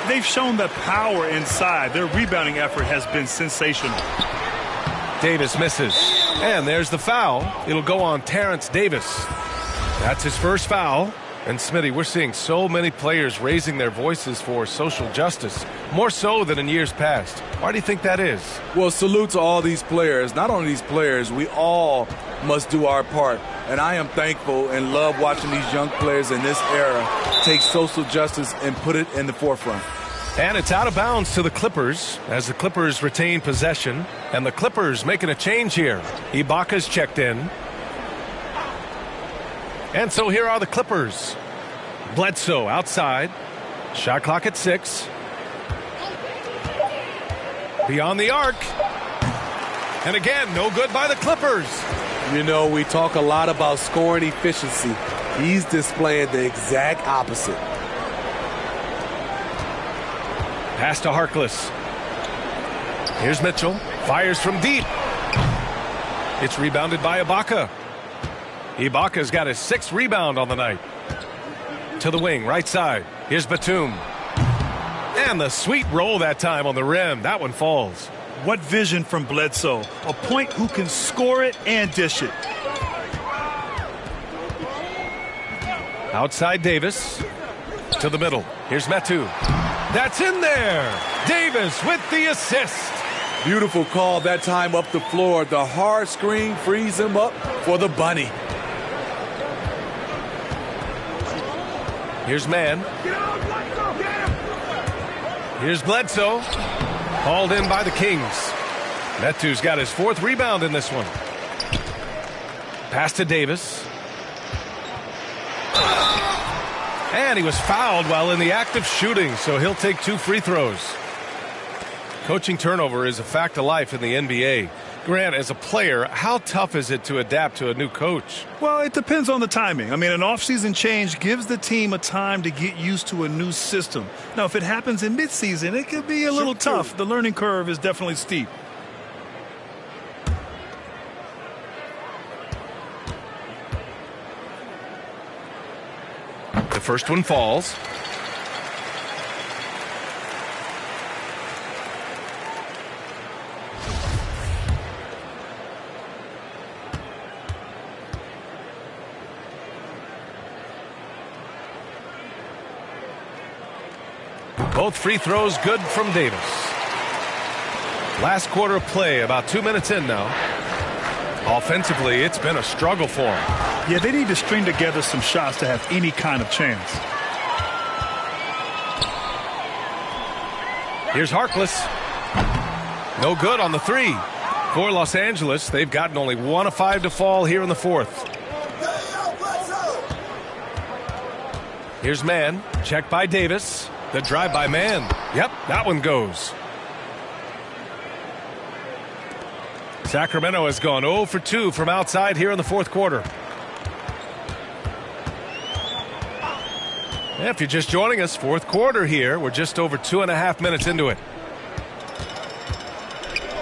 They've shown the power inside. Their rebounding effort has been sensational. Davis misses. And there's the foul. It'll go on Terrence Davis. That's his first foul. And Smitty, we're seeing so many players raising their voices for social justice, more so than in years past. Why do you think that is? Well, salute to all these players. Not only these players, we all must do our part. And I am thankful and love watching these young players in this era take social justice and put it in the forefront. And it's out of bounds to the Clippers as the Clippers retain possession. And the Clippers making a change here. Ibaka's checked in. And so here are the Clippers. Bledsoe outside. Shot clock at 6. Beyond the arc. And again, no good by the Clippers. You know, we talk a lot about scoring efficiency. He's displaying the exact opposite. Pass to Harkless. Here's Mitchell. Fires from deep. It's rebounded by Ibaka. Ibaka's got his 6th rebound on the night. To the wing, right side. Here's Batum. And the sweet roll that time on the rim. That one falls. What vision from Bledsoe. A point who can score it and dish it. Outside Davis to the middle. Here's Metu. That's in there. Davis with the assist. Beautiful call that time up the floor. The hard screen frees him up for the bunny. Here's Mann. Here's Bledsoe. Hauled in by the Kings. Metu's got his 4th rebound in this one. Pass to Davis. And he was fouled while in the act of shooting, so he'll take 2 free throws. Coaching turnover is a fact of life in the NBA. Grant, as a player, how tough is it to adapt to a new coach? Well, it depends on the timing. I mean, an offseason change gives the team a time to get used to a new system. Now, if it happens in midseason, it could be a little tough. The learning curve is definitely steep. The first one falls. Both free throws good from Davis. Last quarter of play, about 2 minutes in now. Offensively, it's been a struggle for him. Yeah, they need to string together some shots to have any kind of chance. Here's Harkless. No good on the 3. For Los Angeles, they've gotten only 1 of 5 to fall here in the 4th. Here's Mann. Checked by Davis. The drive by Mann. Yep, that one goes. Sacramento has gone 0 for 2 from outside here in the 4th quarter. If you're just joining us, 4th quarter here. We're just over 2.5 minutes into it.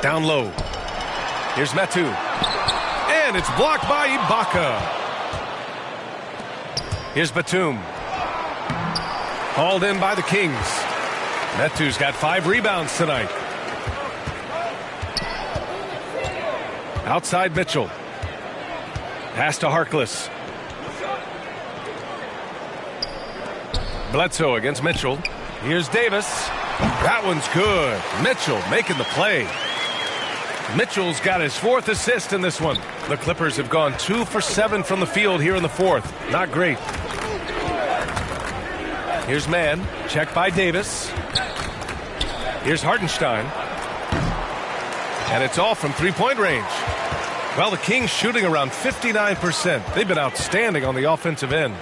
Down low. Here's Metu. And it's blocked by Ibaka. Here's Batum. Hauled in by the Kings. Metu's got 5 rebounds tonight. Outside Mitchell. Pass to Harkless. Bledsoe against Mitchell. Here's Davis. That one's good. Mitchell making the play. Mitchell's got his 4th assist in this one. The Clippers have gone 2 for 7 from the field here in the 4th. Not great. Here's Mann. Checked by Davis. Here's Hartenstein. And it's all from 3-point range. Well, the Kings shooting around 59%. They've been outstanding on the offensive end.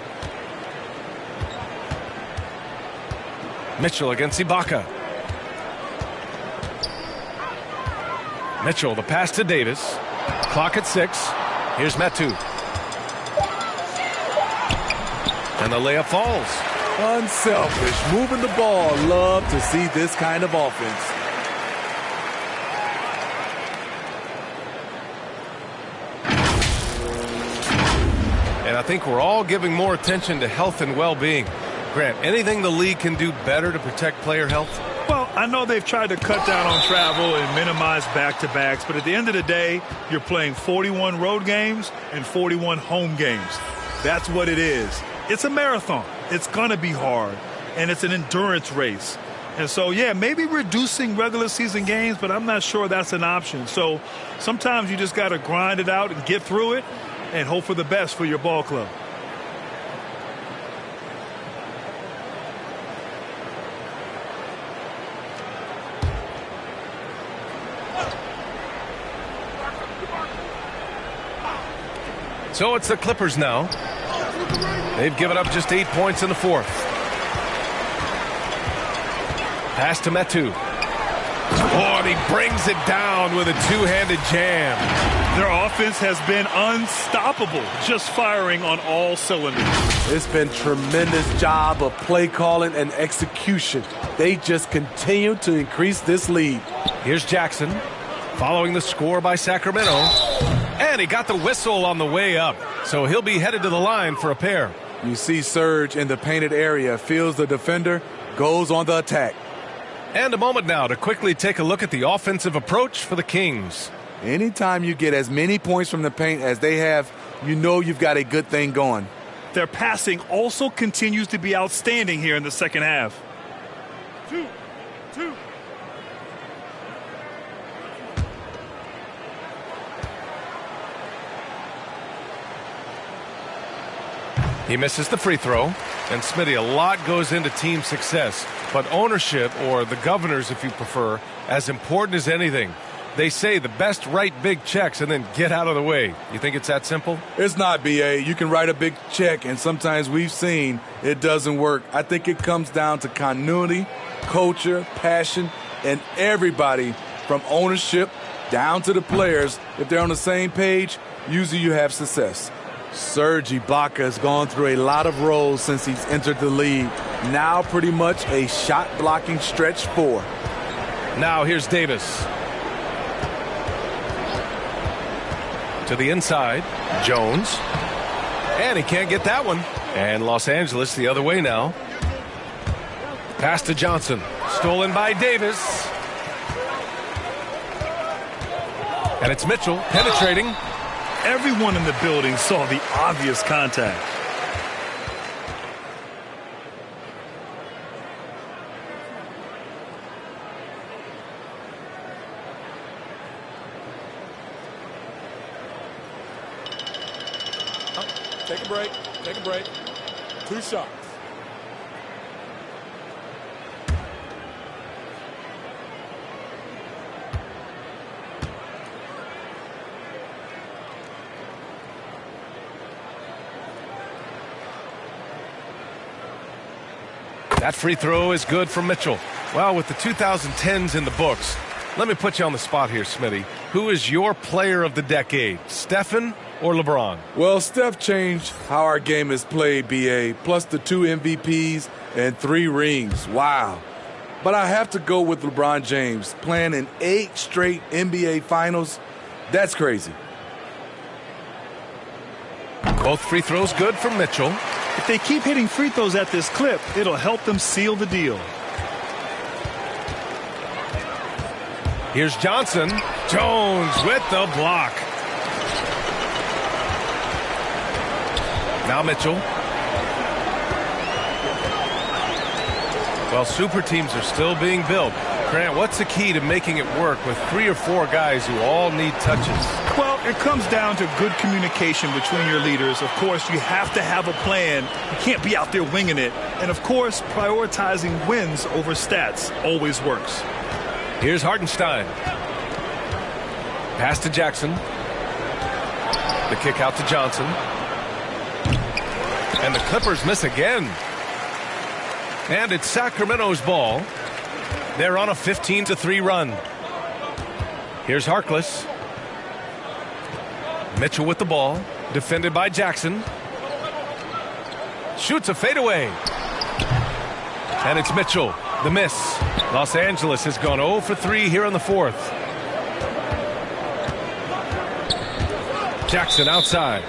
Mitchell against Ibaka. Mitchell, the pass to Davis. Clock at 6. Here's Metu. And the layup falls. Unselfish, moving the ball. Love to see this kind of offense. And I think we're all giving more attention to health and well-being. Grant, anything the league can do better to protect player health? Well, I know they've tried to cut down on travel and minimize back-to-backs, but at the end of the day, you're playing 41 road games and 41 home games. That's what it is. It's a marathon. It's going to be hard, and it's an endurance race. And so, yeah, maybe reducing regular season games, but I'm not sure that's an option. So sometimes you just got to grind it out and get through it and hope for the best for your ball club. So it's the Clippers now. They've given up just 8 points in the 4th. Pass to Metu. Oh, and he brings it down with a two-handed jam. Their offense has been unstoppable, just firing on all cylinders. It's been tremendous job of play calling and execution. They just continue to increase this lead. Here's Jackson following the score by Sacramento. And he got the whistle on the way up, so he'll be headed to the line for a pair. You see Serge in the painted area, feels the defender, goes on the attack. And a moment now to quickly take a look at the offensive approach for the Kings. Anytime you get as many points from the paint as they have, you know you've got a good thing going. Their passing also continues to be outstanding here in the second half. 2. He misses the free throw. And Smitty, a lot goes into team success. But ownership, or the governors if you prefer, as important as anything. They say the best write big checks and then get out of the way. You think it's that simple? It's not, B.A. You can write a big check, and sometimes we've seen it doesn't work. I think it comes down to continuity, culture, passion, and everybody from ownership down to the players. If they're on the same page, usually you have success. Serge Ibaka has gone through a lot of roles since he's entered the league. Now pretty much a shot-blocking stretch 4. Now here's Davis. To the inside, Jones. And he can't get that one. And Los Angeles the other way now. Pass to Johnson. Stolen by Davis. And it's Mitchell penetrating. Everyone in the building saw the obvious contact. Take a break. 2 shots. That free throw is good from Mitchell. Well, with the 2010s in the books, let me put you on the spot here, Smitty. Who is your player of the decade, Stephen or LeBron? Well, Steph changed how our game is played, B.A., plus the 2 MVPs and 3 rings. Wow. But I have to go with LeBron James, playing in 8 straight NBA Finals. That's crazy. Both free throws good from Mitchell. If they keep hitting free throws at this clip, it'll help them seal the deal. Here's Johnson. Jones with the block. Now Mitchell. Well, super teams are still being built. Grant, what's the key to making it work with 3 or 4 guys who all need touches? Well, it comes down to good communication between your leaders. Of course, you have to have a plan. You can't be out there winging it. And, of course, prioritizing wins over stats always works. Here's Hartenstein. Pass to Jackson. The kick out to Johnson. And the Clippers miss again. And it's Sacramento's ball. They're on a 15-3 run. Here's Harkless. Mitchell with the ball. Defended by Jackson. Shoots a fadeaway. And it's Mitchell. The miss. Los Angeles has gone 0 for 3 here in the 4th. Jackson outside.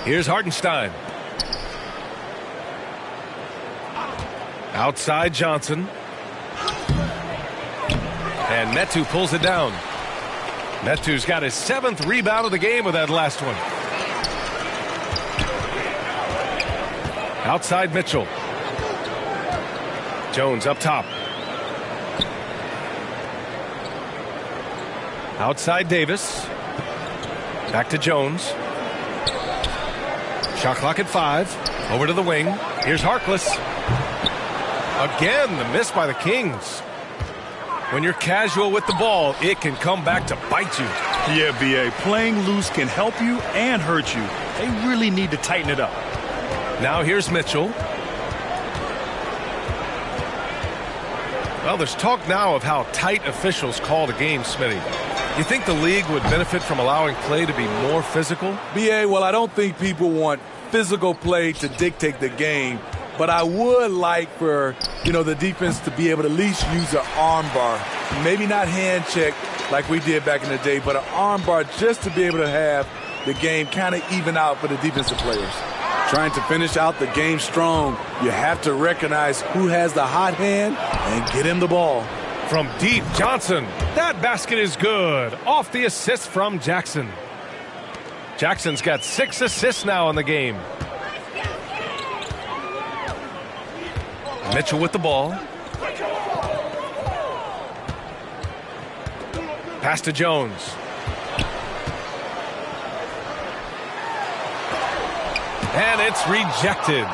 Here's Hartenstein. Outside Johnson. And Netu pulls it down. Netu's got his 7th rebound of the game with that last one. Outside Mitchell. Jones up top. Outside Davis. Back to Jones. Shot clock at 5. Over to the wing. Here's Harkless. Again, the miss by the Kings. When you're casual with the ball, it can come back to bite you. Yeah, B.A. Playing loose can help you and hurt you. They really need to tighten it up. Now here's Mitchell. Well, there's talk now of how tight officials call the game, Smitty. You think the league would benefit from allowing play to be more physical? B.A., well, I don't think people want physical play to dictate the game. But I would like for, the defense to be able to at least use an arm bar. Maybe not hand check like we did back in the day, but an arm bar just to be able to have the game kind of even out for the defensive players. Trying to finish out the game strong, you have to recognize who has the hot hand and get him the ball. From deep, Johnson. That basket is good. Off the assist from Jackson. Jackson's got 6 assists now in the game. Mitchell with the ball. Pass to Jones. And it's rejected.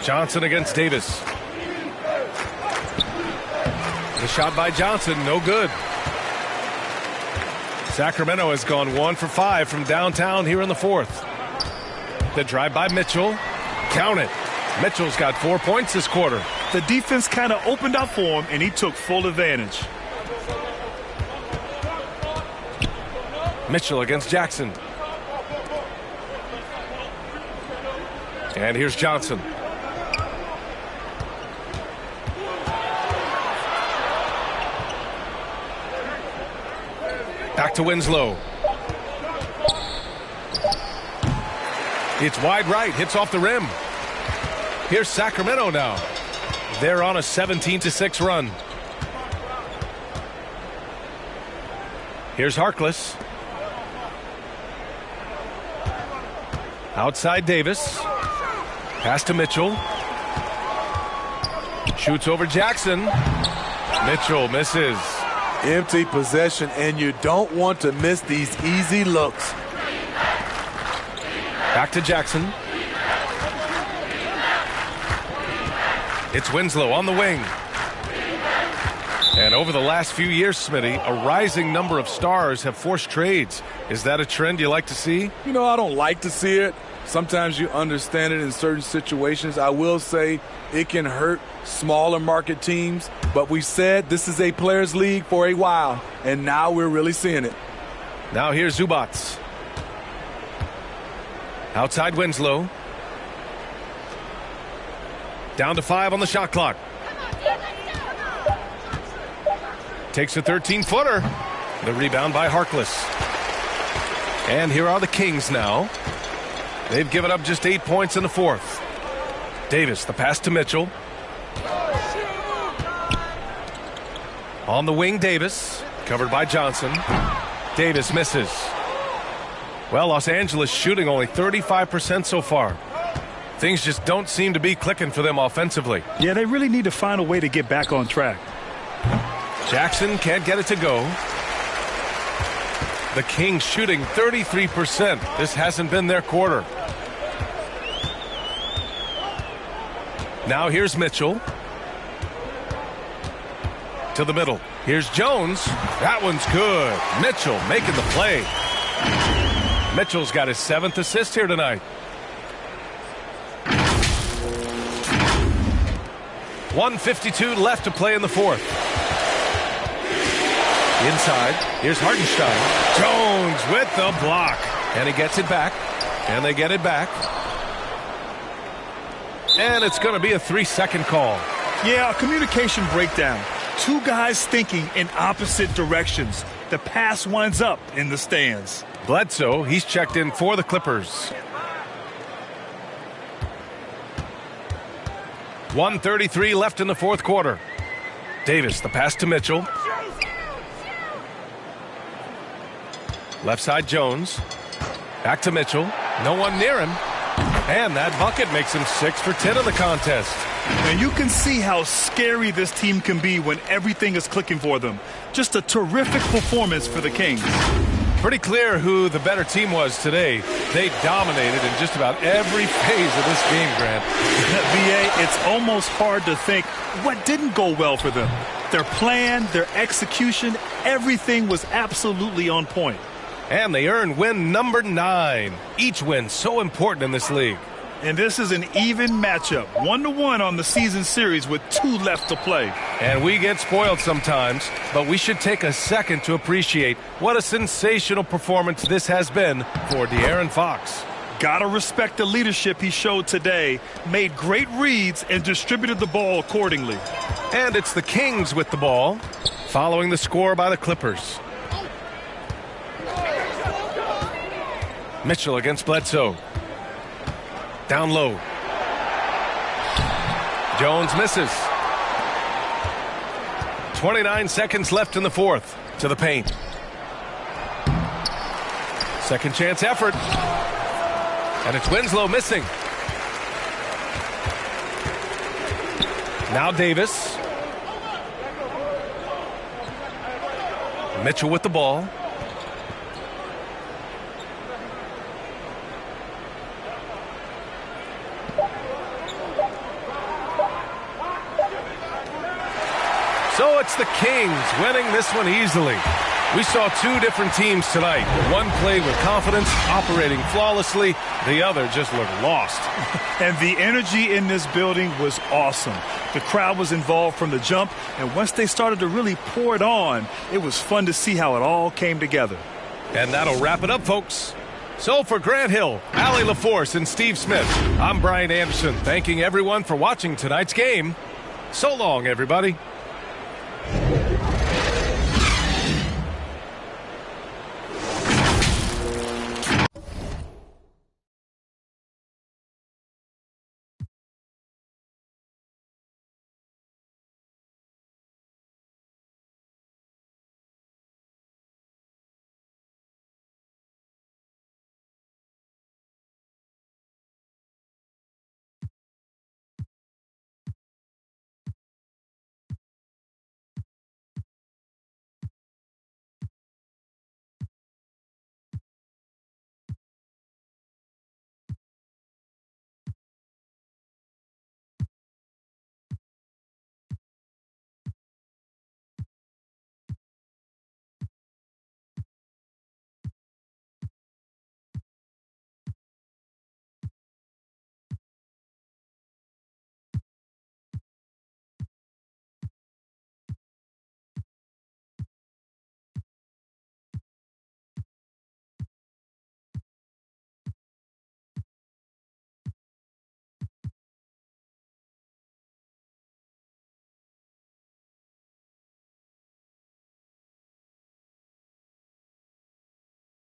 Johnson against Davis. The shot by Johnson, no good. Sacramento has gone 1 for 5 from downtown here in the fourth. The drive by Mitchell. Count it. Mitchell's got 4 points this quarter. The defense kind of opened up for him, and he took full advantage. Mitchell against Jackson. And here's Johnson. Back to Winslow. It's wide right, hits off the rim. Here's Sacramento now. They're on a 17-6 run. Here's Harkless. Outside Davis. Pass to Mitchell. Shoots over Jackson. Mitchell misses. Empty possession, and you don't want to miss these easy looks. Back to Jackson. It's Winslow on the wing. And over the last few years, Smitty, a rising number of stars have forced trades. Is that a trend you like to see? I don't like to see it. Sometimes you understand it in certain situations. I will say it can hurt smaller market teams, but we said this is a players' league for a while, and now we're really seeing it. Now here's Zubats. Outside Winslow. Down to 5 on the shot clock. Takes a 13-footer. The rebound by Harkless. And here are the Kings now. They've given up just 8 points in the fourth. Davis, the pass to Mitchell. On the wing, Davis. Covered by Johnson. Davis misses. Well, Los Angeles shooting only 35% so far. Things just don't seem to be clicking for them offensively. Yeah, they really need to find a way to get back on track. Jackson can't get it to go. The Kings shooting 33%. This hasn't been their quarter. Now here's Mitchell. To the middle. Here's Jones. That one's good. Mitchell making the play. Mitchell's got his 7th assist here tonight. .152 left to play in the fourth. Inside, here's Hartenstein. Jones with the block. And he gets it back. And they get it back. And it's going to be a 3-second call. Yeah, a communication breakdown. Two guys thinking in opposite directions. The pass winds up in the stands. Bledsoe, he's checked in for the Clippers. 1:33 left in the fourth quarter. Davis, the pass to Mitchell. Left side Jones. Back to Mitchell. No one near him. And that bucket makes him 6 for 10 in the contest. And you can see how scary this team can be when everything is clicking for them. Just a terrific performance for the Kings. Pretty clear who the better team was today. They dominated in just about every phase of this game, Grant. VA, it's almost hard to think what didn't go well for them. Their plan, their execution, everything was absolutely on point. And they earned win number 9. Each win so important in this league. And this is an even matchup, 1-1 on the season series with 2 left to play. And we get spoiled sometimes, but we should take a second to appreciate what a sensational performance this has been for De'Aaron Fox. Gotta respect the leadership he showed today, made great reads and distributed the ball accordingly. And it's the Kings with the ball, following the score by the Clippers. Mitchell against Bledsoe. Down low. Jones misses. 29 seconds left in the fourth. To the paint. Second chance effort. And it's Winslow missing. Now Davis. Mitchell with the ball. So it's the Kings winning this one easily. We saw 2 different teams tonight. One played with confidence, operating flawlessly. The other just looked lost. And the energy in this building was awesome. The crowd was involved from the jump, and once they started to really pour it on, it was fun to see how it all came together. And that'll wrap it up, folks. So for Grant Hill, Allie LaForce, and Steve Smith, I'm Brian Anderson, thanking everyone for watching tonight's game. So long, everybody.